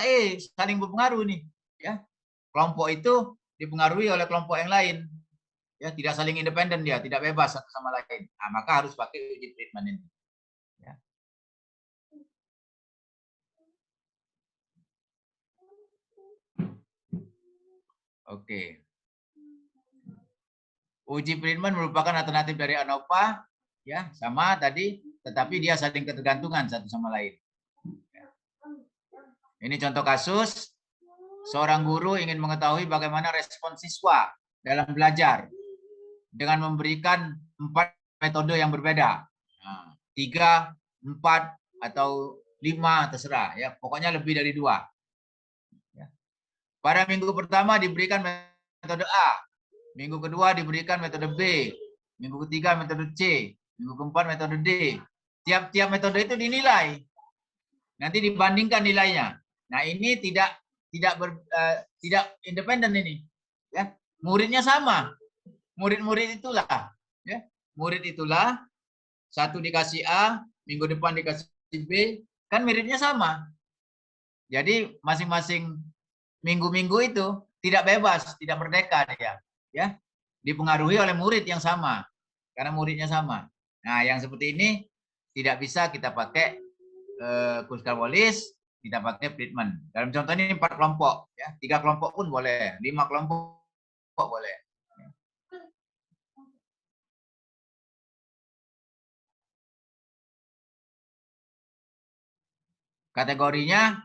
saling berpengaruh nih, ya. Kelompok itu dipengaruhi oleh kelompok yang lain, ya, tidak saling independen dia, tidak bebas satu sama lain. Nah, maka harus pakai uji Friedman ini. Ya. Oke. Uji Friedman merupakan alternatif dari ANOVA, ya, sama tadi, tetapi dia saling ketergantungan satu sama lain. Ya. Ini contoh kasus, seorang guru ingin mengetahui bagaimana respon siswa dalam belajar dengan memberikan 4 metode yang berbeda. 3, 4, atau 5, terserah. Ya, pokoknya lebih dari 2. Ya. Pada minggu pertama diberikan metode A, minggu kedua diberikan metode B, minggu ketiga metode C, minggu keempat metode D. Tiap-tiap metode itu dinilai. Nanti dibandingkan nilainya. Nah, ini tidak independen ini. Ya, muridnya sama. Murid-murid itulah, ya. Murid itulah, satu dikasih A, minggu depan dikasih B, kan muridnya sama. Jadi masing-masing minggu-minggu itu tidak bebas, tidak merdeka dia, ya. Dipengaruhi oleh murid yang sama, karena muridnya sama. Nah, yang seperti ini tidak bisa kita pakai Kruskal-Wallis, kita pakai Friedman. Dalam contoh ini 4 kelompok, ya. 3 kelompok pun boleh, 5 kelompok boleh. Kategorinya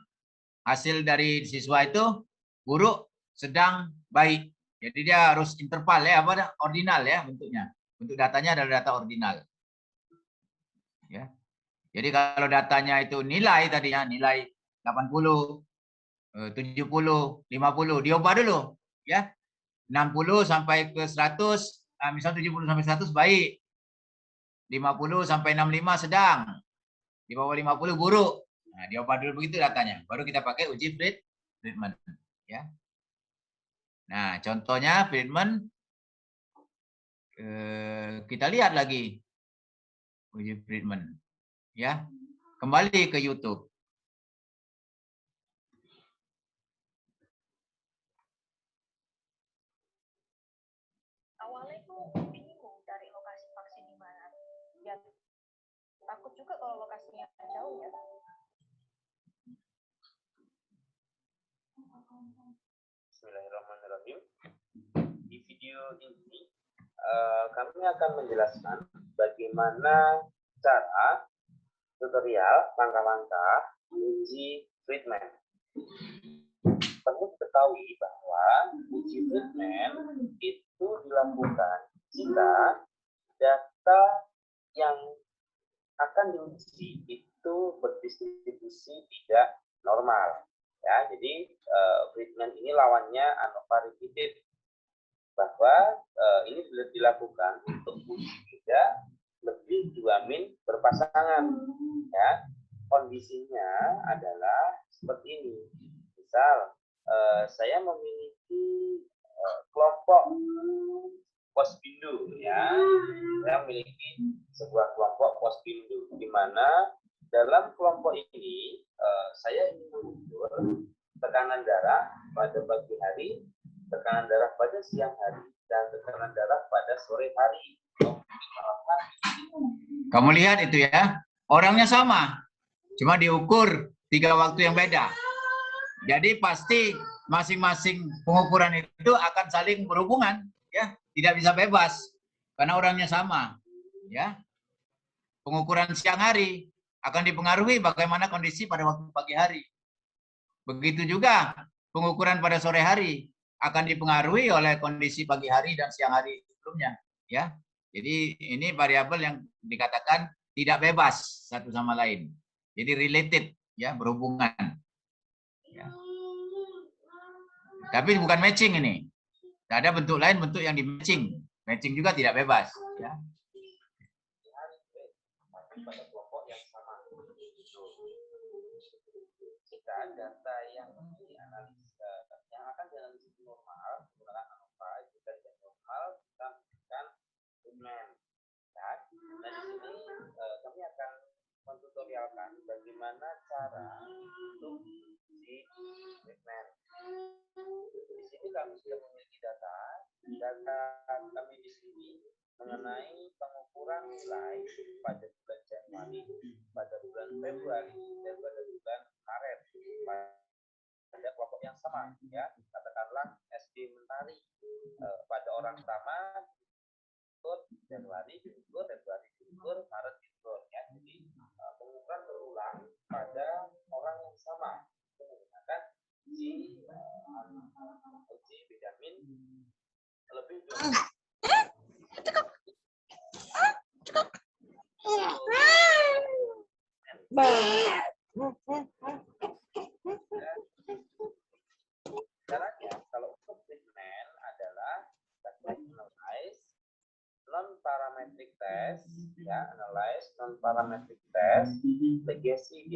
hasil dari siswa itu buruk, sedang, baik. Jadi dia harus interval ya, ordinal ya bentuknya. Bentuk datanya adalah data ordinal. Ya. Jadi kalau datanya itu nilai tadinya, nilai 80, 70, 50, diubah dulu ya. 60 sampai ke 100, misal 70 sampai 100 baik. 50 sampai 65 sedang. Di bawah 50 buruk. Nah, diubah dulu begitu datanya. Baru kita pakai uji Friedman, ya. Nah, contohnya Friedman, kita lihat lagi uji Friedman, ya. Kembali ke YouTube. Awalnya itu bingung cari lokasi vaksin di mana. Ya, takut juga kalau lokasinya jauh ya. Bismillahirrahmanirrahim. Di video ini kami akan menjelaskan bagaimana cara tutorial langkah-langkah uji Friedman. Perlu diketahui bahwa uji Friedman itu dilakukan jika data yang akan diuji itu berdistribusi tidak normal. Ya, jadi Friedman ini lawannya ANOVA repeated, bahwa ini dilakukan untuk uji juga lebih 2 min berpasangan. Ya, kondisinya adalah seperti ini. Misal saya memiliki kelompok Posbindu ya. Saya memiliki sebuah kelompok Posbindu di mana dalam kelompok ini saya ingin mengukur tekanan darah pada pagi hari, tekanan darah pada siang hari, dan tekanan darah pada sore hari. Kamu lihat itu ya, orangnya sama, cuma diukur 3 waktu yang beda. Jadi pasti masing-masing pengukuran itu akan saling berhubungan, ya, tidak bisa bebas karena orangnya sama, ya. Pengukuran siang hari akan dipengaruhi bagaimana kondisi pada waktu pagi hari. Begitu juga pengukuran pada sore hari akan dipengaruhi oleh kondisi pagi hari dan siang hari sebelumnya, ya. Jadi ini variabel yang dikatakan tidak bebas satu sama lain. Jadi related, ya, berhubungan. Ya. Tapi bukan matching ini. Ada bentuk lain, bentuk yang di matching. Matching juga tidak bebas, ya. Pada kelompok yang sama. Jika data yang dianalisa, yang akan dianalisis normal menggunakan ANOVA, jika tidak normal kita menggunakan treatment. Nah, di sini kami akan mentutorialkan bagaimana cara untuk di treatment. Di sini kami sudah memiliki data kami di sini mengenai pengukuran nilai pada bulan Januari, pada bulan Februari, dan pada bulan Maret pada kelompok yang sama, ya. Katakanlah SD Mentari pada orang pertama diukur Januari, diukur Februari, diukur Maret, diukur, ya. Jadi pengukuran berulang pada orang yang sama menggunakan uji Benjamin lebih dulu. Caranya kalau untuk treatment adalah analyze non-parametric test, ya, analyze non-parametric test, legacy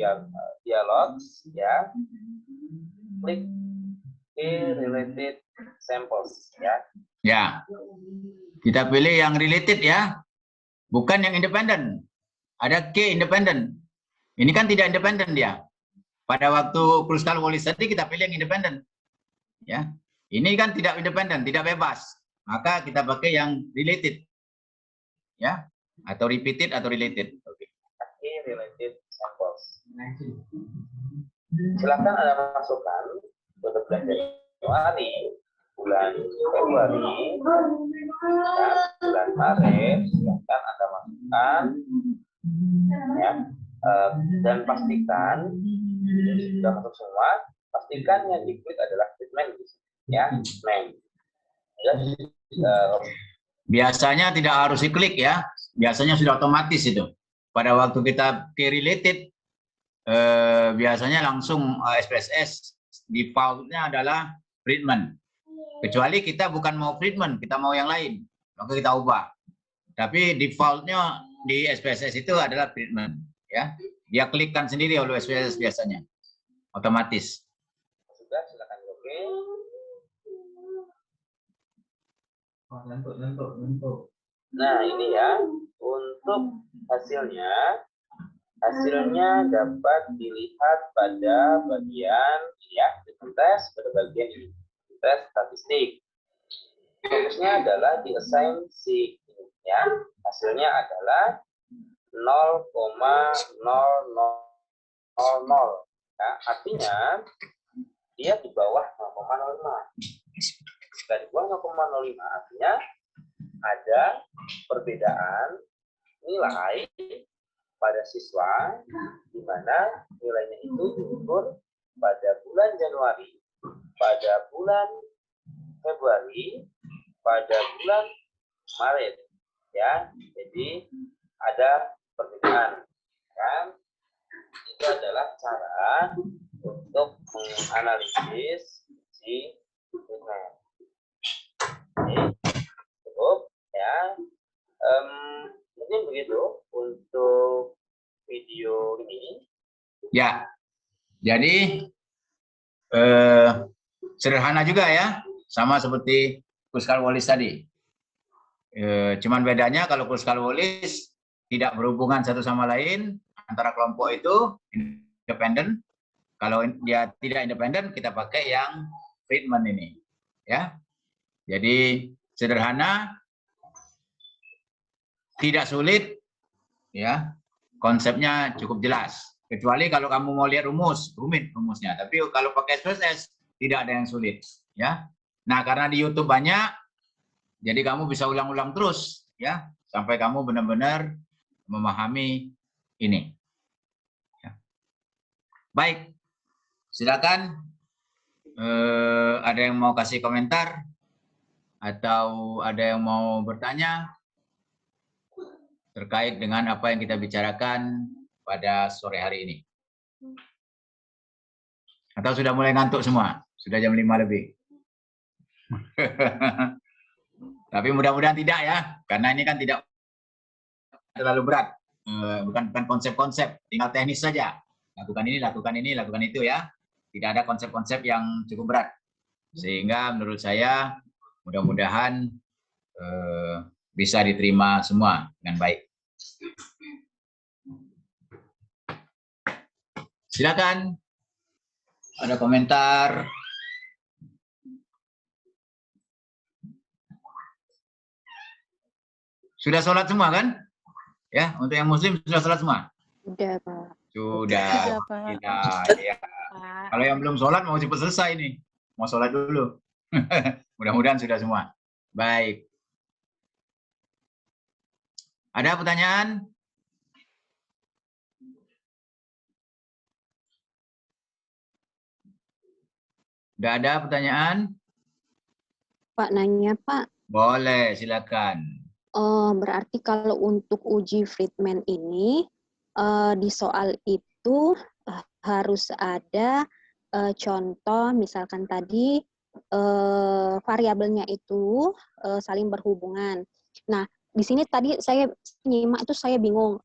dialogues, ya, klik related samples, ya. Ya, kita pilih yang related, ya, bukan yang independen. Ada K independen. Ini kan tidak independen dia. Pada waktu Kruskal-Wallis tadi kita pilih yang independen, ya. Ini kan tidak independen, tidak bebas. Maka kita pakai yang related, ya, atau repeated atau related. Oke. K related samples. Silakan Anda masukkan untuk bulan Januari, bulan Februari, dan bulan Maret. Silakan Anda masukkan, ya, dan pastikan ini sudah masuk semua. Pastikan yang diklik adalah treatment, ya, treatment. Biasanya tidak harus diklik, ya. Biasanya sudah otomatis itu. Pada waktu kita ke related, biasanya langsung SPSS defaultnya adalah treatment. Kecuali kita bukan mau treatment, kita mau yang lain, maka kita ubah. Tapi defaultnya di SPSS itu adalah treatment, ya. Dia klikkan sendiri oleh SPSS biasanya, otomatis. Sudah, silakan oke. Nah, ini ya untuk hasilnya. Hasilnya dapat dilihat pada bagian, ya, tes pada bagian ini, tes statistik. Fokusnya adalah di assign si, ya. Hasilnya adalah 0,0000, ya. Artinya dia di bawah 0,05. Jika di bawah 0,05 artinya ada perbedaan nilai pada siswa di mana nilainya itu diukur pada bulan Januari, pada bulan Februari, pada bulan Maret, ya. Jadi ada perbedaan, kan? Itu adalah cara untuk menganalisis si treatment. Cukup, ya. Mungkin begitu untuk video ini. Ya, jadi sederhana juga, ya. sama seperti Kruskal-Wallis tadi. Cuman bedanya kalau Kruskal-Wallis tidak berhubungan satu sama lain antara kelompok itu independen. Kalau dia tidak independen, kita pakai yang Friedman ini, ya. Jadi sederhana, tidak sulit, ya. Konsepnya cukup jelas. Kecuali kalau kamu mau lihat rumit rumusnya. Tapi kalau pakai SPSS tidak ada yang sulit, ya. Nah, karena di YouTube banyak, jadi kamu bisa ulang-ulang terus, ya, sampai kamu benar-benar memahami ini. Ya. Baik, silakan. Ada yang mau kasih komentar atau ada yang mau bertanya terkait dengan apa yang kita bicarakan pada sore hari ini? Atau sudah mulai ngantuk semua? Sudah jam 5 lebih. Tapi mudah-mudahan tidak ya, karena ini kan tidak terlalu berat. Bukan konsep-konsep, tinggal teknis saja. Lakukan ini, lakukan ini, lakukan itu ya. Tidak ada konsep-konsep yang cukup berat. Sehingga menurut saya mudah-mudahan bisa diterima semua dengan baik. Silakan. Ada komentar? Sudah sholat semua kan? Ya, untuk yang muslim sudah sholat semua? Sudah, Pak. Sudah, Pak. Ya. Kalau yang belum sholat mau cepat selesai nih. Mau sholat dulu. Mudah-mudahan sudah semua. Baik. Ada pertanyaan? Sudah ada pertanyaan? Pak, nanya, Pak. Boleh, silakan. Berarti kalau untuk uji Friedman ini, di soal itu harus ada contoh, misalkan tadi variabelnya itu saling berhubungan. Nah, di sini tadi saya nyimak itu saya bingung,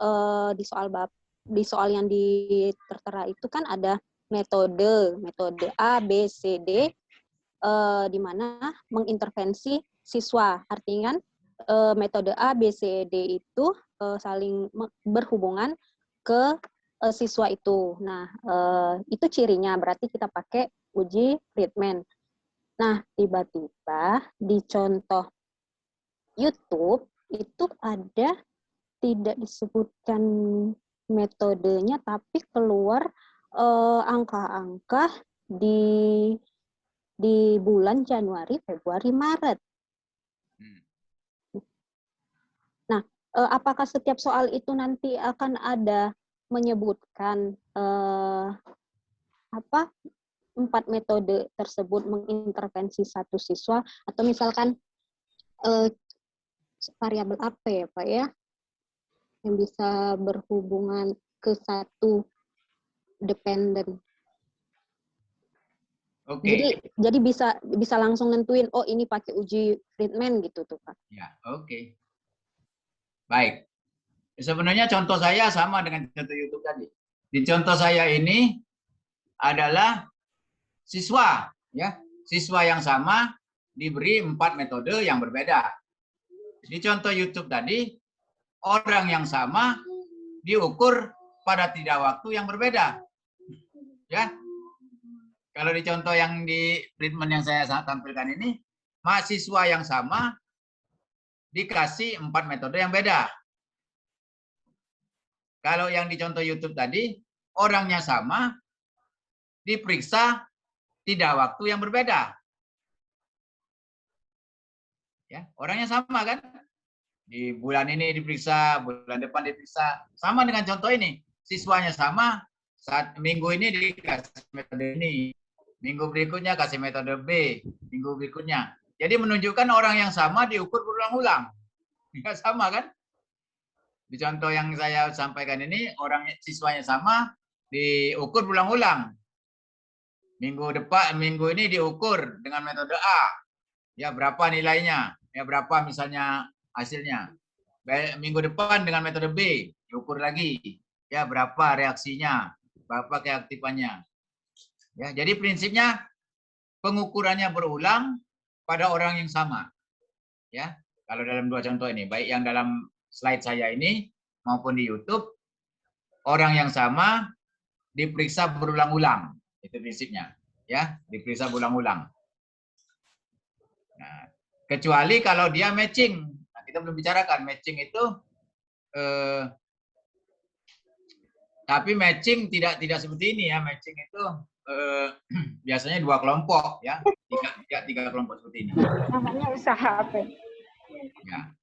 di soal yang tertera itu kan ada metode A, B, C, D, di mana mengintervensi siswa. Artinya kan metode A, B, C, D itu saling berhubungan ke siswa itu. Nah, itu cirinya, berarti kita pakai uji Friedman. Nah, tiba-tiba di contoh YouTube itu ada tidak disebutkan metodenya, tapi keluar angka-angka di bulan Januari, Februari, Maret. Nah, apakah setiap soal itu nanti akan ada menyebutkan 4 metode tersebut mengintervensi satu siswa, atau misalkan variabel apa ya Pak ya, yang bisa berhubungan ke satu dependen. Oke. Jadi bisa langsung nentuin, oh ini pakai uji Friedman gitu tuh Pak. Ya, oke. Baik. Sebenarnya contoh saya sama dengan contoh YouTube tadi. Di contoh saya ini adalah siswa, ya, siswa yang sama diberi 4 metode yang berbeda. Di contoh YouTube tadi, orang yang sama diukur pada tidak waktu yang berbeda, ya. Kalau di contoh yang di Friedman yang saya tampilkan ini, mahasiswa yang sama dikasih 4 metode yang beda. Kalau yang di contoh YouTube tadi, orangnya sama, diperiksa tidak waktu yang berbeda. Ya, orangnya sama kan? Di bulan ini diperiksa, bulan depan diperiksa. Sama dengan contoh ini. Siswanya sama, saat minggu ini dikasih metode ini. Minggu berikutnya kasih metode B. Minggu berikutnya. Jadi menunjukkan orang yang sama diukur berulang-ulang. Ya, sama kan? Di contoh yang saya sampaikan ini, siswanya sama, diukur berulang-ulang. Minggu ini diukur dengan metode A. Ya, berapa nilainya? Ya, berapa misalnya hasilnya. Minggu depan dengan metode B, diukur lagi. Ya, berapa reaksinya, berapa keaktifannya. Ya, jadi prinsipnya pengukurannya berulang, pada orang yang sama. Ya, kalau dalam dua contoh ini, baik yang dalam slide saya ini maupun di YouTube, orang yang sama diperiksa berulang-ulang. Itu prinsipnya, ya, diperiksa berulang-ulang. Nah, kecuali kalau dia matching. Nah, kita belum bicarakan matching itu, tapi matching tidak seperti ini ya. Matching itu biasanya 2 kelompok, ya, tiga kelompok seperti ini. Namanya usaha apa? Ya.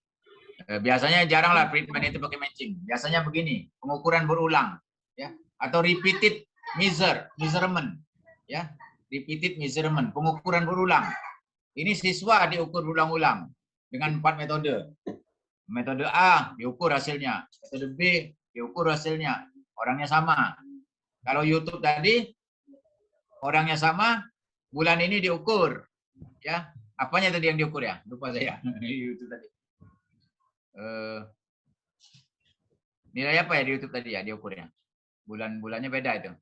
Biasanya jarang lah treatment itu pakai matching. Biasanya begini, pengukuran berulang, ya, atau repeated measurement, ya, repeated measurement, pengukuran berulang. Ini siswa diukur berulang-ulang dengan 4 metode. Metode A diukur hasilnya, metode B diukur hasilnya, orangnya sama. Kalau YouTube tadi orangnya sama, bulan ini diukur, ya. Apanya tadi yang diukur ya? Lupa saya. YouTube tadi. Nilai apa ya di YouTube tadi ya diukurnya? Bulan-bulannya beda itu.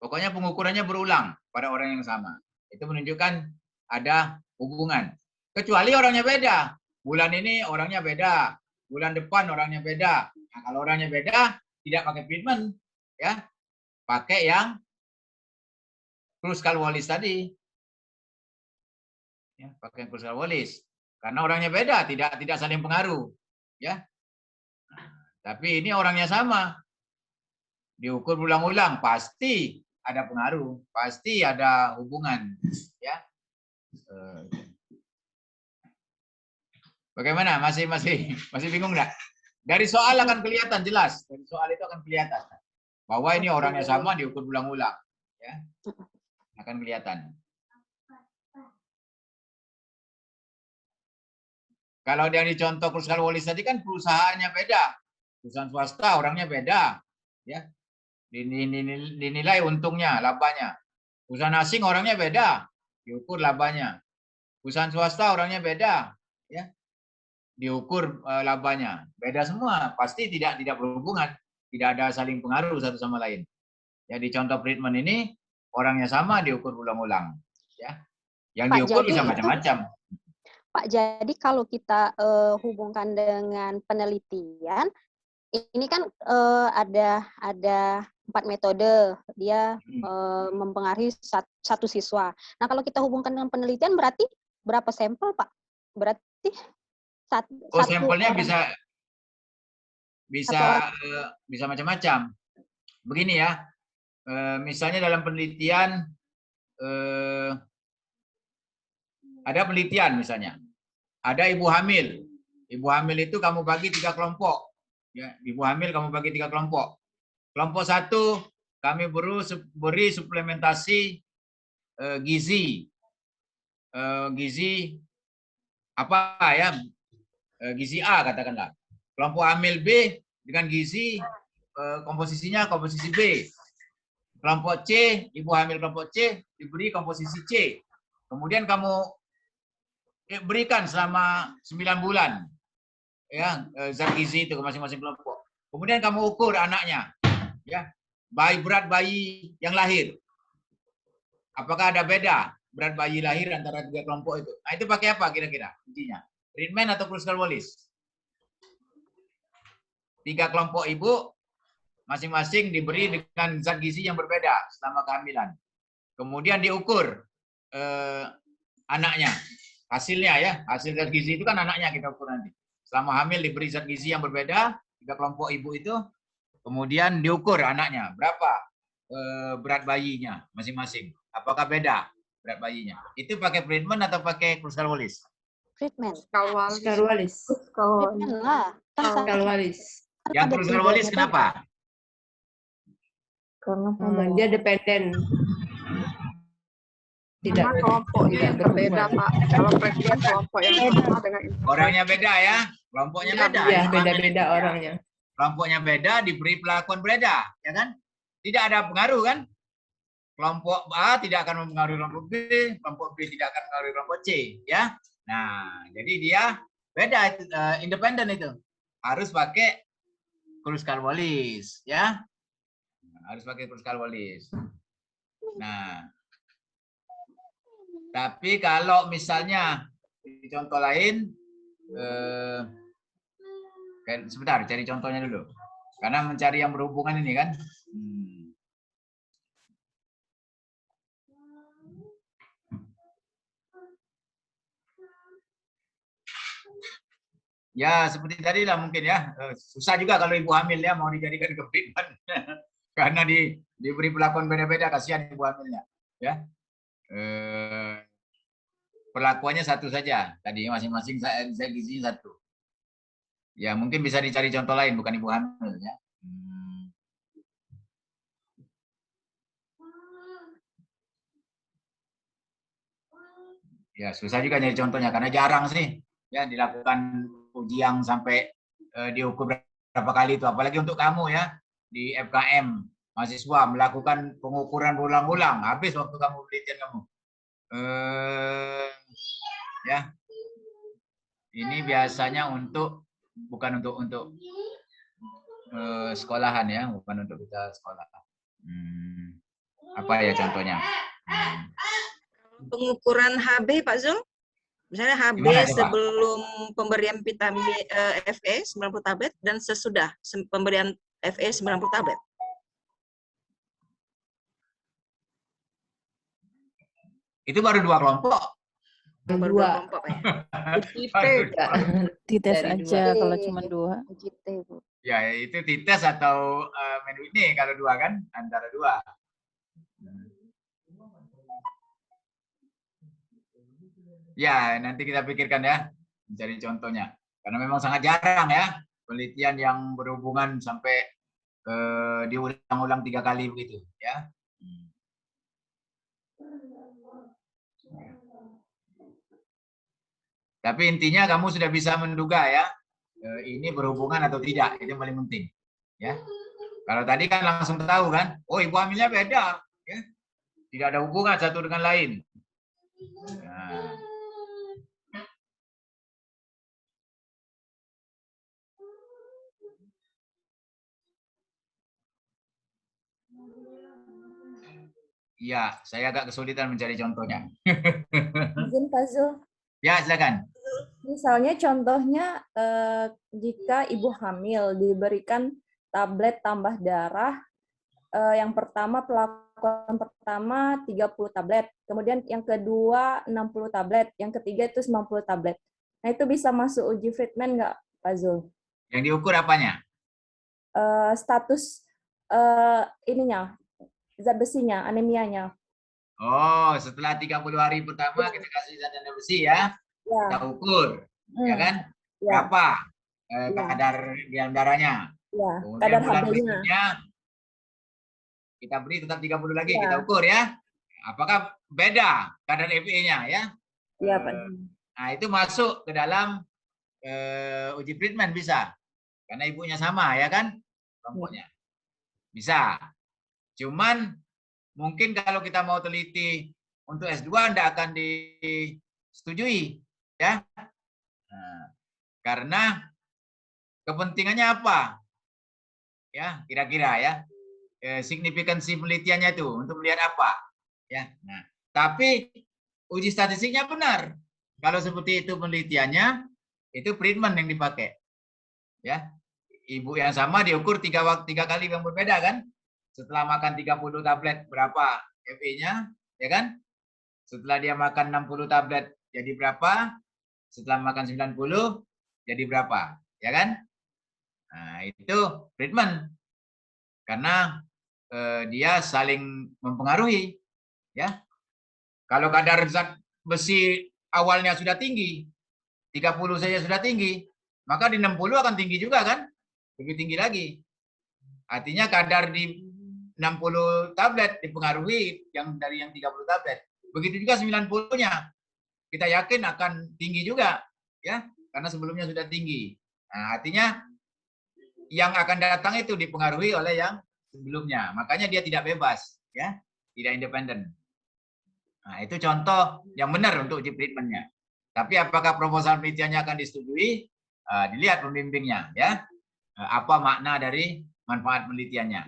Pokoknya pengukurannya berulang pada orang yang sama. Itu menunjukkan ada hubungan. Kecuali orangnya beda. Bulan ini orangnya beda. Bulan depan orangnya beda. Nah, kalau orangnya beda, tidak pakai treatment, ya, pakai yang Kruskal-Wallis tadi. Ya, pakai Kruskal-Wallis. Karena orangnya beda, tidak saling pengaruh, ya. Tapi ini orangnya sama, diukur berulang-ulang, pasti ada pengaruh, pasti ada hubungan, ya. Bagaimana? Masih bingung nggak? Dari soal akan kelihatan jelas, dari soal itu akan kelihatan bahwa ini orangnya sama diukur berulang-ulang, ya, akan kelihatan. Kalau yang dicontoh Kruskal-Wallis tadi kan perusahaannya beda, perusahaan swasta orangnya beda, ya, dinilai untungnya, labanya. Perusahaan asing orangnya beda, diukur labanya. Perusahaan swasta orangnya beda, ya, diukur labanya. Beda semua, pasti tidak berhubungan, tidak ada saling pengaruh satu sama lain. Ya, di contoh treatment ini orangnya sama diukur ulang-ulang, ya. Yang Pak, diukur jadi bisa macam-macam. Pak, jadi kalau kita hubungkan dengan penelitian, ini kan ada 4 metode, dia mempengaruhi satu siswa. Nah, kalau kita hubungkan dengan penelitian berarti berapa sampel, Pak? Berarti sampelnya bisa macam-macam. Begini ya, misalnya dalam penelitian ada penelitian misalnya, ada ibu hamil. Ibu hamil itu kamu bagi 3 kelompok. Ya, ibu hamil kamu bagi 3 kelompok. Kelompok 1 kami beri suplementasi gizi. Gizi apa ya? Gizi A katakanlah. Kelompok hamil B dengan gizi komposisinya komposisi B. Kelompok C, ibu hamil kelompok C diberi komposisi C. Kemudian kamu berikan selama 9 bulan, ya, zat gizi itu ke masing-masing kelompok. Kemudian kamu ukur anaknya, ya, berat bayi yang lahir. Apakah ada beda berat bayi lahir antara 3 kelompok itu? Nah, itu pakai apa kira-kira intinya? Treatment atau Kruskal-Wallis? 3 kelompok ibu masing-masing diberi dengan zat gizi yang berbeda selama kehamilan. Kemudian diukur anaknya. Hasilnya ya, hasil zat gizi itu kan anaknya kita ukur nanti. Selama hamil diberi zat gizi yang berbeda, 3 kelompok ibu itu, kemudian diukur anaknya, berapa berat bayinya masing-masing. Apakah beda berat bayinya? Itu pakai treatment atau pakai Kruskal-Wallis? Treatment. Kruskal-Wallis. Treatment lah. Kruskal-Wallis. Yang Kruskal-Wallis kenapa? Karena dia dependen. Tidak kelompoknya yang berbeda, Pak. Kalau presiden kelompok yang sama dengan orangnya beda ya, kelompoknya beda. Iya, beda-beda orangnya. Kelompoknya beda, diberi perlakuan berbeda, ya kan? Tidak ada pengaruh kan? Kelompok A tidak akan mempengaruhi kelompok B, kelompok B tidak akan mempengaruhi kelompok C, ya. Nah, jadi dia beda, independen itu. Harus pakai Kruskal-Wallis, ya. Harus pakai Kruskal-Wallis. Nah, Tapi kalau misalnya di contoh lain, sebentar, cari contohnya dulu. Karena mencari yang berhubungan ini kan. Ya seperti tadi lah mungkin ya. Susah juga kalau ibu hamil ya mau dijadikan treatment. Karena diberi perlakuan beda-beda, kasihan ibu hamilnya. Ya. Perlakuannya satu saja. Tadi masing-masing saya gizinya satu. Ya mungkin bisa dicari contoh lain, bukan ibu hamil ya. Ya susah juga nyari contohnya karena jarang sih ya dilakukan uji yang sampai diukur berapa kali itu. Apalagi untuk kamu ya di FKM mahasiswa melakukan pengukuran berulang-ulang, habis waktu kamu penelitian kamu. Ya ini biasanya bukan untuk sekolahan ya, bukan untuk kita sekolah. Apa ya contohnya? Pengukuran HB Pak Zul, misalnya HB sebelum pemberian vitamin FE 90 tablet dan sesudah pemberian FE 90 tablet. Itu baru 2 kelompok. Baru 2 kelompok ya. Dites aja kalau cuma 2. Ya itu dites atau menu ini kalau 2 kan antara 2. Ya, nanti kita pikirkan ya, mencari contohnya. Karena memang sangat jarang ya, penelitian yang berhubungan sampai diulang-ulang 3 kali begitu. Ya. Tapi intinya kamu sudah bisa menduga ya, ini berhubungan atau tidak, itu yang paling penting. Ya. Kalau tadi kan langsung tahu kan, oh ibu hamilnya beda. Ya. Tidak ada hubungan satu dengan lain. Nah. Iya, saya agak kesulitan mencari contohnya. Izin Pak Zul. Ya, silakan. Misalnya contohnya jika ibu hamil diberikan tablet tambah darah, yang pertama perlakuan pertama 30 tablet, kemudian yang kedua 60 tablet, yang ketiga itu 90 tablet. Nah itu bisa masuk uji treatment nggak Pak Zul? Yang diukur apanya? Status ininya, zat besinya, anemianya. Oh, setelah 30 hari pertama kita kasih zat besi ya. Ya. Kita ukur, ya kan? Ya. Berapa kadar di dalam darahnya? Ya. Kemudian Kadar bulan HB-nya. berikutnya kita beri tetap 30 lagi, kita ukur ya. Apakah beda kadar FE-nya ya? Iya, Pak. Nah, itu masuk ke dalam uji treatment bisa. Karena ibunya sama ya kan? Kelompoknya. Bisa. Cuman mungkin kalau kita mau teliti untuk S2 tidak akan disetujui ya. Nah, karena kepentingannya apa? Ya, kira-kira ya. Signifikansi penelitiannya itu untuk melihat apa? Ya. Nah, tapi uji statistiknya benar. Kalau seperti itu penelitiannya, itu treatment yang dipakai. Ya. Ibu yang sama diukur 3 kali yang berbeda kan? Setelah makan 30 tablet berapa FE-nya, ya kan? Setelah dia makan 60 tablet jadi berapa? Setelah makan 90 jadi berapa, ya kan? Nah, itu treatment. Karena dia saling mempengaruhi, ya. Kalau kadar zat besi awalnya sudah tinggi, 30 saja sudah tinggi, maka di 60 akan tinggi juga kan? Lebih tinggi lagi. Artinya kadar di 60 tablet dipengaruhi dari yang 30 tablet. Begitu juga 90-nya. Kita yakin akan tinggi juga, ya, karena sebelumnya sudah tinggi. Nah, artinya yang akan datang itu dipengaruhi oleh yang sebelumnya. Makanya dia tidak bebas, ya, tidak independen. Nah, itu contoh yang benar untuk uji treatmentnya. Tapi apakah proposal penelitiannya akan disetujui? Dilihat pembimbingnya, ya. Apa makna dari manfaat penelitiannya,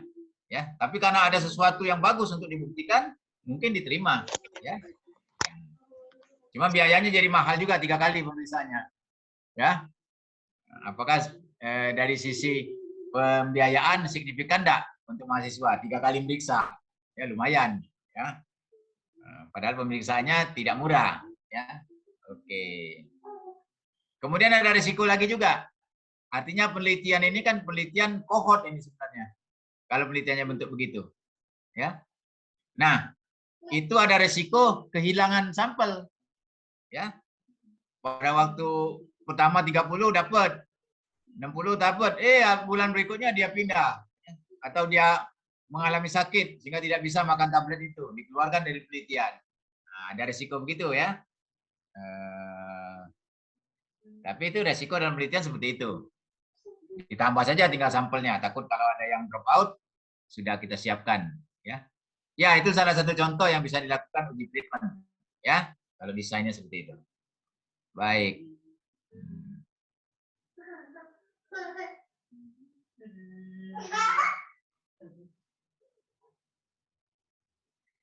ya. Tapi karena ada sesuatu yang bagus untuk dibuktikan, mungkin diterima, ya. Cuma biayanya jadi mahal juga 3 kali pemeriksaannya. Ya. Apakah dari sisi pembiayaan signifikan enggak untuk mahasiswa? 3 kali meriksa. Ya lumayan. Ya. Padahal pemeriksaannya tidak murah. Ya. Oke. Kemudian ada risiko lagi juga. Artinya penelitian ini kan penelitian kohort ini sebenarnya. Kalau penelitiannya bentuk begitu. Ya. Nah, itu ada risiko kehilangan sampel. Ya. Pada waktu pertama 30 dapat, 60 dapat, bulan berikutnya dia pindah. Atau dia mengalami sakit sehingga tidak bisa makan tablet itu, dikeluarkan dari penelitian. Nah, ada risiko begitu ya. Tapi itu risiko dalam penelitian seperti itu. Ditambah saja tinggal sampelnya. Takut kalau ada yang drop out, sudah kita siapkan. Ya, ya itu salah satu contoh yang bisa dilakukan uji treatment. Ya, kalau desainnya seperti itu. Baik.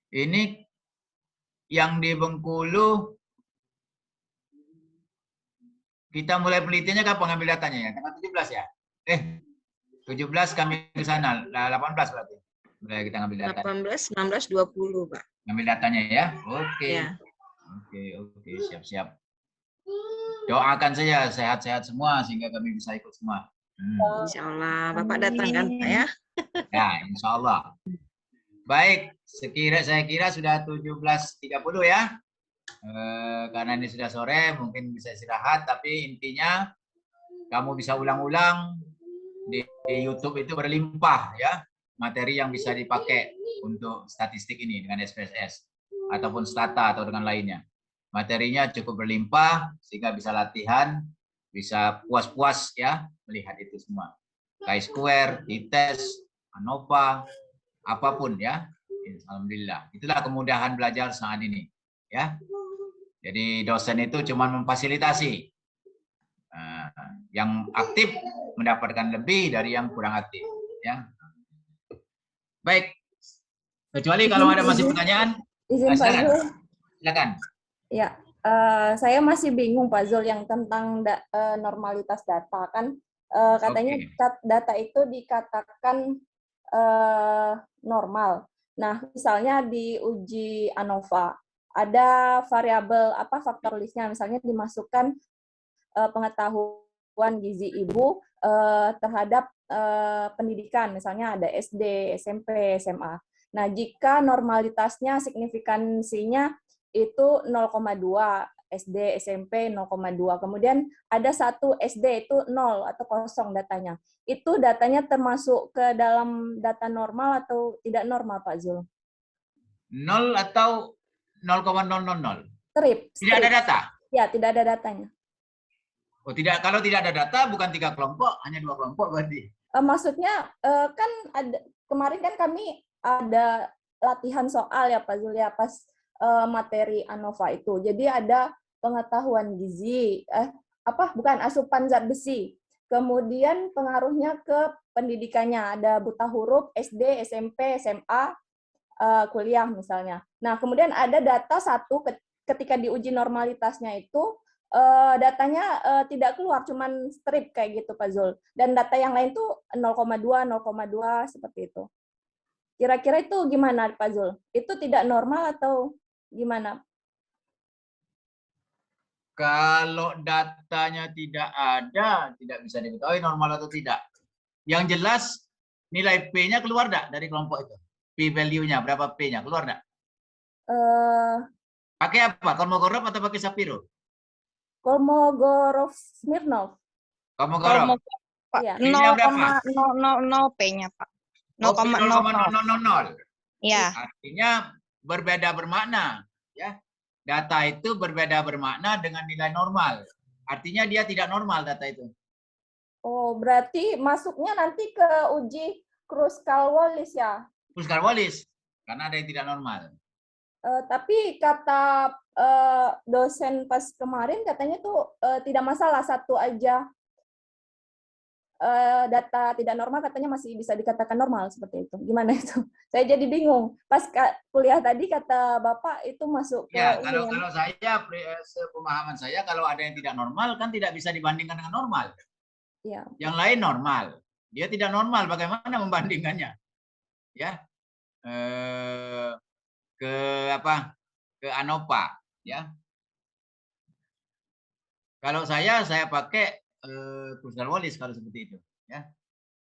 Ini yang di Bengkulu kita mulai penelitiannya kapan pengambil datanya ya? Tanggal 17 ya? 17 kami ke sana, 18 berarti. Mulai kita ngambil data. 18, 19, 20, Pak. Ngambil datanya ya? Oke. Ya. Oke, siap-siap. Doakan saja sehat-sehat semua sehingga kami bisa ikut semua. Insya Allah, Bapak datang kan Pak ya? Ya, insya Allah. Baik, saya kira sudah 17.30 ya. Karena ini sudah sore, mungkin bisa istirahat, tapi intinya kamu bisa ulang-ulang di YouTube itu berlimpah ya materi yang bisa dipakai untuk statistik ini dengan SPSS ataupun Stata atau dengan lainnya. Materinya cukup berlimpah sehingga bisa latihan, bisa puas-puas ya melihat itu semua. Chi-square, t-test, ANOVA, apapun ya. Alhamdulillah. Itulah kemudahan belajar saat ini ya. Jadi dosen itu cuma memfasilitasi. Yang aktif mendapatkan lebih dari yang kurang aktif ya. Baik. Kecuali kalau ada masih pertanyaan, silakan. Ya, saya masih bingung Pak Zul yang tentang normalitas data kan katanya data itu dikatakan normal. Nah, misalnya di uji ANOVA ada variabel faktor listnya, misalnya dimasukkan pengetahuan gizi ibu terhadap pendidikan, misalnya ada SD, SMP, SMA. Nah, jika normalitasnya signifikansinya itu 0,2, SD, SMP 0,2. Kemudian ada satu SD itu 0 atau kosong datanya. Itu datanya termasuk ke dalam data normal atau tidak normal, Pak Zul? 0 atau 0,000? Strip. Tidak ada data? Ya, tidak ada datanya. Oh, tidak. Kalau tidak ada data, bukan 3 kelompok, hanya 2 kelompok berarti. Maksudnya kan kemarin kan kami ada latihan soal ya Pak Zul ya pas materi ANOVA itu. Jadi ada pengetahuan gizi, bukan asupan zat besi. Kemudian pengaruhnya ke pendidikannya, ada buta huruf SD, SMP, SMA, kuliah misalnya. Nah, kemudian ada data satu ketika diuji normalitasnya itu datanya tidak keluar, cuman strip kayak gitu Pak Zul. Dan data yang lain tuh 0,2, 0,2 seperti itu. Kira-kira itu gimana Pak Zul? Itu tidak normal atau gimana? Kalau datanya tidak ada, tidak bisa diketahui normal atau tidak. Yang jelas nilai P-nya keluar enggak dari kelompok itu? P value-nya, berapa P-nya? Keluar enggak? Pakai apa? Kolmogorov atau pakai Shapiro? Kolmogorov-Smirnov. Kolmogorov. Ya. 0,00 P-nya, Pak. 0,000. Ya. Artinya berbeda bermakna, ya. Data itu berbeda bermakna dengan nilai normal. Artinya dia tidak normal data itu. Oh, berarti masuknya nanti ke uji Kruskal-Wallis ya? Kruskal-Wallis, karena ada yang tidak normal. Tapi kata dosen pas kemarin katanya tuh tidak masalah satu aja data tidak normal katanya masih bisa dikatakan normal seperti itu. Gimana itu? Saya jadi bingung. Pas kuliah tadi kata Bapak itu masuk ke ya, kalau saya sepemahaman saya kalau ada yang tidak normal kan tidak bisa dibandingkan dengan normal. Ya. Yang lain normal. Dia tidak normal, bagaimana membandingkannya? Ya. Ke ANOVA, ya. Kalau saya pakai Kruskal-Wallis kalau seperti itu, ya.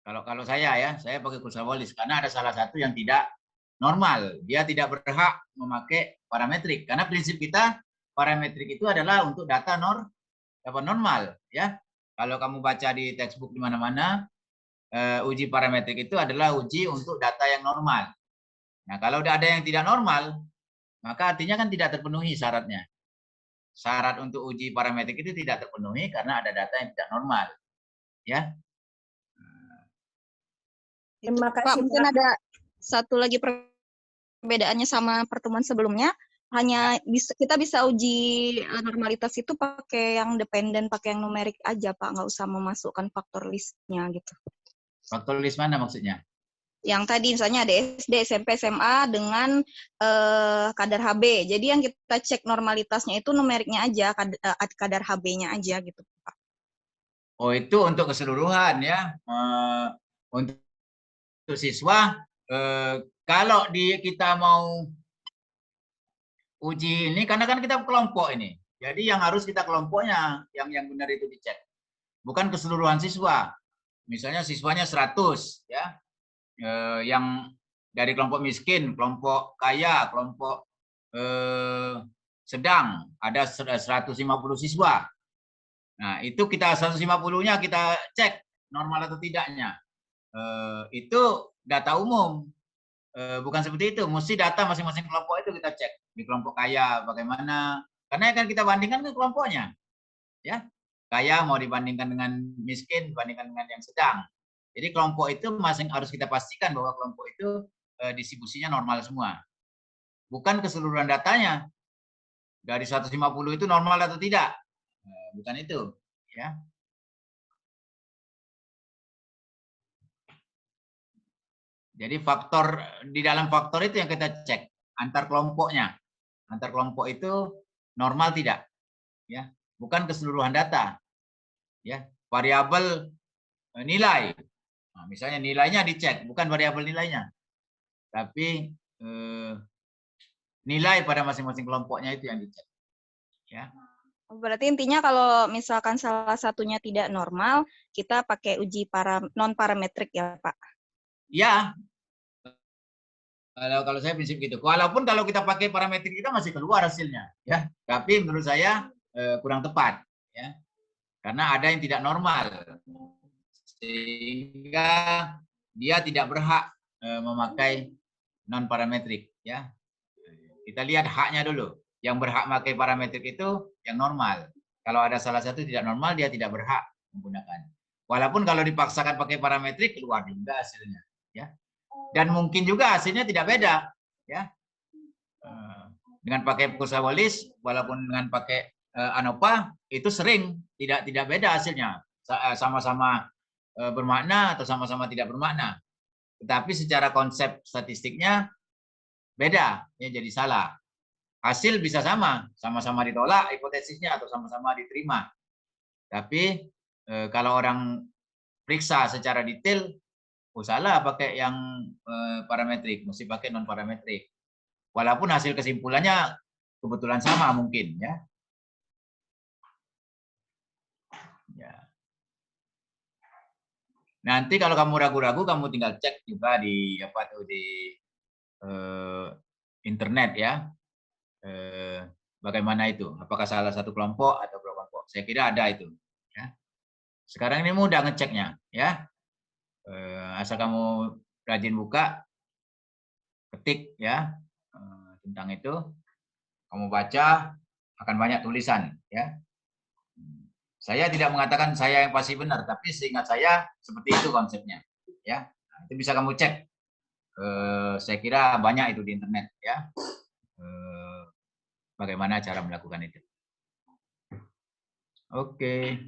Kalau saya pakai Kruskal-Wallis karena ada salah satu yang tidak normal, dia tidak berhak memakai parametrik karena prinsip kita parametrik itu adalah untuk data normal, ya. Kalau kamu baca di textbook di mana-mana, uji parametrik itu adalah uji untuk data yang normal. Nah, kalau ada yang tidak normal, maka artinya kan tidak terpenuhi syaratnya. Syarat untuk uji parametrik itu tidak terpenuhi karena ada data yang tidak normal, ya. Terima kasih, Pak. Mungkin ada satu lagi perbedaannya sama pertemuan sebelumnya. Hanya kita bisa uji normalitas itu pakai yang dependen, pakai yang numerik aja, Pak. Nggak usah memasukkan faktor listnya gitu. Faktor list mana maksudnya? Yang tadi misalnya ada SD, SMP, SMA dengan kadar HB. Jadi yang kita cek normalitasnya itu numeriknya aja, kadar HB-nya aja gitu, Pak. Oh, itu untuk keseluruhan ya. Untuk siswa, kalau kita mau uji ini, karena kan kita kelompok ini. Jadi yang harus kita kelompoknya, yang benar itu dicek. Bukan keseluruhan siswa. Misalnya siswanya 100, ya. Yang dari kelompok miskin, kelompok kaya, kelompok sedang, ada 150 siswa. Nah, itu kita 150-nya kita cek normal atau tidaknya. Itu data umum. Bukan seperti itu, mesti data masing-masing kelompok itu kita cek. Di kelompok kaya bagaimana? Karena kan kita bandingkan ke kelompoknya. Ya. Kaya mau dibandingkan dengan miskin, dibandingkan dengan yang sedang. Jadi kelompok itu harus kita pastikan bahwa kelompok itu distribusinya normal semua. Bukan keseluruhan datanya. Dari 150 itu normal atau tidak. Bukan itu. Ya. Jadi di dalam faktor itu yang kita cek. Antar kelompoknya. Antar kelompok itu normal tidak. Ya. Bukan keseluruhan data. Ya. Variabel nilai. Nah, misalnya nilainya dicek, bukan variabel nilainya, tapi nilai pada masing-masing kelompoknya itu yang dicek. Ya. Berarti intinya kalau misalkan salah satunya tidak normal, kita pakai uji non-parametrik ya, Pak? Ya. Kalau saya prinsip gitu. Walaupun kalau kita pakai parametrik kita masih keluar hasilnya, ya. Tapi menurut saya kurang tepat, ya. Karena ada yang tidak normal. Sehingga dia tidak berhak memakai non parametrik, ya. Kita lihat haknya dulu. Yang berhak memakai parametrik itu yang normal. Kalau ada salah satu tidak normal, dia tidak berhak menggunakan. Walaupun kalau dipaksakan pakai parametrik keluar juga hasilnya, ya. Dan mungkin juga hasilnya tidak beda, ya. Dengan pakai Kruskal-Wallis, walaupun dengan pakai ANOVA itu sering tidak beda hasilnya, sama-sama bermakna atau sama-sama tidak bermakna. Tetapi secara konsep statistiknya beda, ya, jadi salah. Hasil bisa sama-sama ditolak hipotesisnya atau sama-sama diterima. Tapi kalau orang periksa secara detail, salah pakai yang parametrik, mesti pakai non parametrik. Walaupun hasil kesimpulannya kebetulan sama mungkin, ya. Nanti kalau kamu ragu-ragu, kamu tinggal cek juga di internet, ya. Bagaimana itu? Apakah salah satu kelompok atau kelompok? Saya kira ada itu. Ya. Sekarang ini mudah ngeceknya, ya. Asal kamu rajin buka, ketik, ya, tentang itu, kamu baca, akan banyak tulisan, ya. Saya tidak mengatakan saya yang pasti benar, tapi seingat saya seperti itu konsepnya, ya. Nah, itu bisa kamu cek. Saya kira banyak itu di internet, ya. Bagaimana cara melakukan itu. Oke.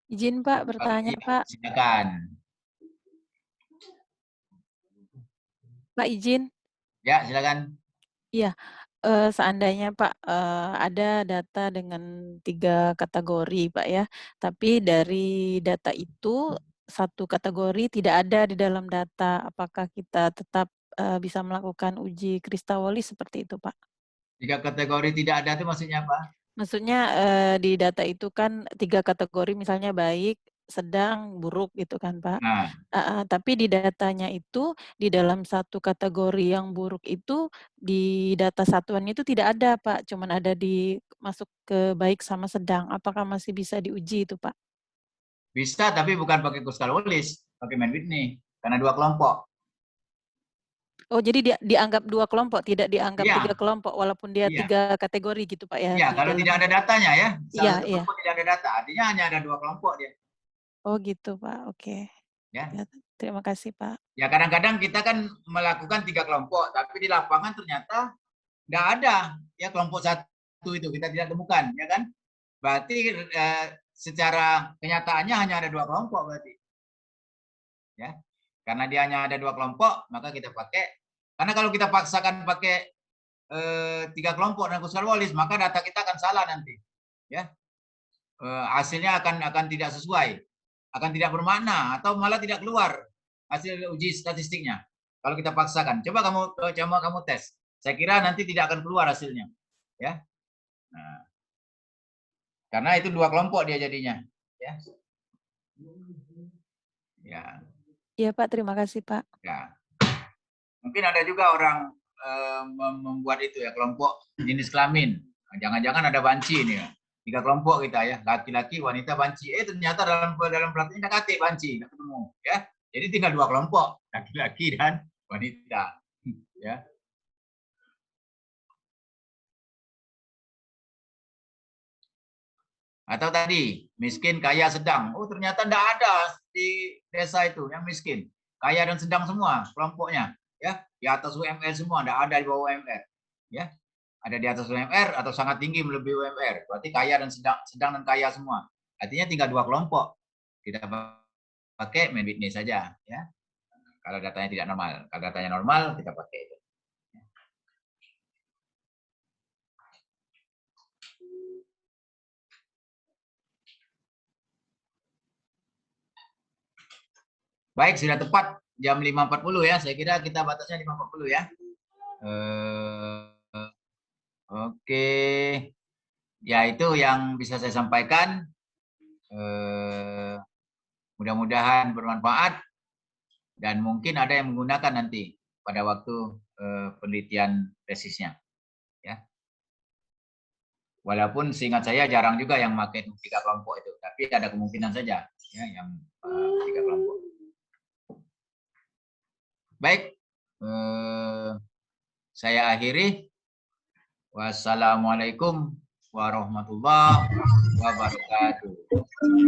Izin Pak, bertanya Pak. Silakan. Pak izin. Ya, silakan. Iya, seandainya Pak ada data dengan 3 kategori Pak ya, tapi dari data itu satu kategori tidak ada di dalam data, apakah kita tetap bisa melakukan uji Kristawalis seperti itu Pak? 3 kategori tidak ada itu maksudnya apa? Maksudnya di data itu kan 3 kategori misalnya baik, sedang, buruk gitu kan Pak. Nah, Tapi di datanya itu di dalam satu kategori yang buruk itu di data satuan itu tidak ada Pak, cuman ada di masuk ke baik sama sedang. Apakah masih bisa diuji itu Pak? bisa tapi bukan pakai Kristawalis, pakai Mann Whitney karena 2 kelompok. Oh jadi dia dianggap 2 kelompok, tidak dianggap Iya. 3 kelompok walaupun dia Iya. 3 kategori gitu Pak ya? Iya, di kalau dalam tidak ada datanya ya. Iya, Salah satu iya. kelompok tidak ada data, artinya hanya ada 2 kelompok dia. Oh gitu Pak, oke. Ya. Ya, terima kasih Pak. Ya kadang-kadang kita kan melakukan 3 kelompok, tapi di lapangan ternyata tidak ada ya kelompok satu itu kita tidak temukan, ya kan? Berarti secara kenyataannya hanya ada 2 kelompok berarti. Ya, karena dia hanya ada 2 kelompok, maka kita pakai. Karena kalau kita paksakan pakai 3 kelompok dan Kristawalis, maka data kita akan salah nanti. Ya, hasilnya akan tidak sesuai, akan tidak bermakna atau malah tidak keluar hasil uji statistiknya. Kalau kita paksakan, coba kamu tes. Saya kira nanti tidak akan keluar hasilnya, ya. Nah, karena itu 2 kelompok dia jadinya, ya. Ya. Iya Pak, terima kasih Pak. Ya. Mungkin ada juga orang membuat itu ya kelompok jenis kelamin. Jangan-jangan ada banci ini ya. 3 kelompok kita ya, laki-laki, wanita, banci. Ternyata dalam pelatihan tidak kate banci, tidak ketemu, ya. Jadi tinggal 2 kelompok, laki-laki dan wanita, ya. Atau tadi miskin, kaya, sedang. Oh ternyata tidak ada di desa itu yang miskin, kaya dan sedang semua kelompoknya, ya. Di atas UMR semua, tidak ada di bawah UMR, ya. Ada di atas UMR atau sangat tinggi melebihi UMR. Berarti kaya dan sedang dan kaya semua. Artinya tinggal 2 kelompok. Kita pakai Mann Whitney saja, ya. Kalau datanya tidak normal, kalau datanya normal kita pakai itu. Baik, sudah tepat jam 5.40 ya. Saya kira kita batasnya 5.40 ya. Oke. Ya itu yang bisa saya sampaikan. Mudah-mudahan bermanfaat. Dan mungkin ada yang menggunakan nanti pada waktu penelitian tesisnya. Ya. Walaupun seingat saya jarang juga yang pakai 3 kelompok itu. Tapi ada kemungkinan saja ya, yang 3 kelompok. Baik, saya akhiri. Wassalamualaikum warahmatullahi wabarakatuh.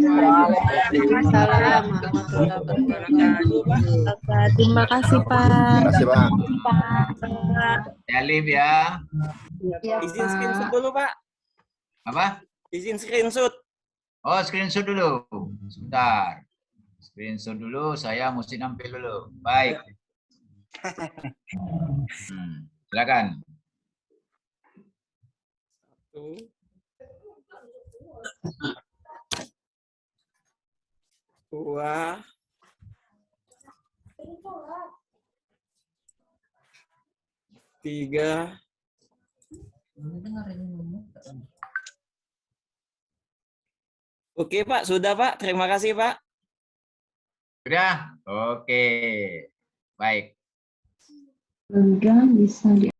Waalaikumsalam warahmatullahi wabarakatuh. Terima kasih Pak. Terima kasih Pak. Alif ya. Izin screenshot dulu Pak. Apa? Izin screenshot. Oh, screenshot dulu. Sebentar. Screenshot dulu, saya mesti nampil dulu. Baik. Silakan. 1, 2, 3. Oke Pak, sudah Pak. Terima kasih Pak. Sudah? Oke. Baik. Sudah bisa di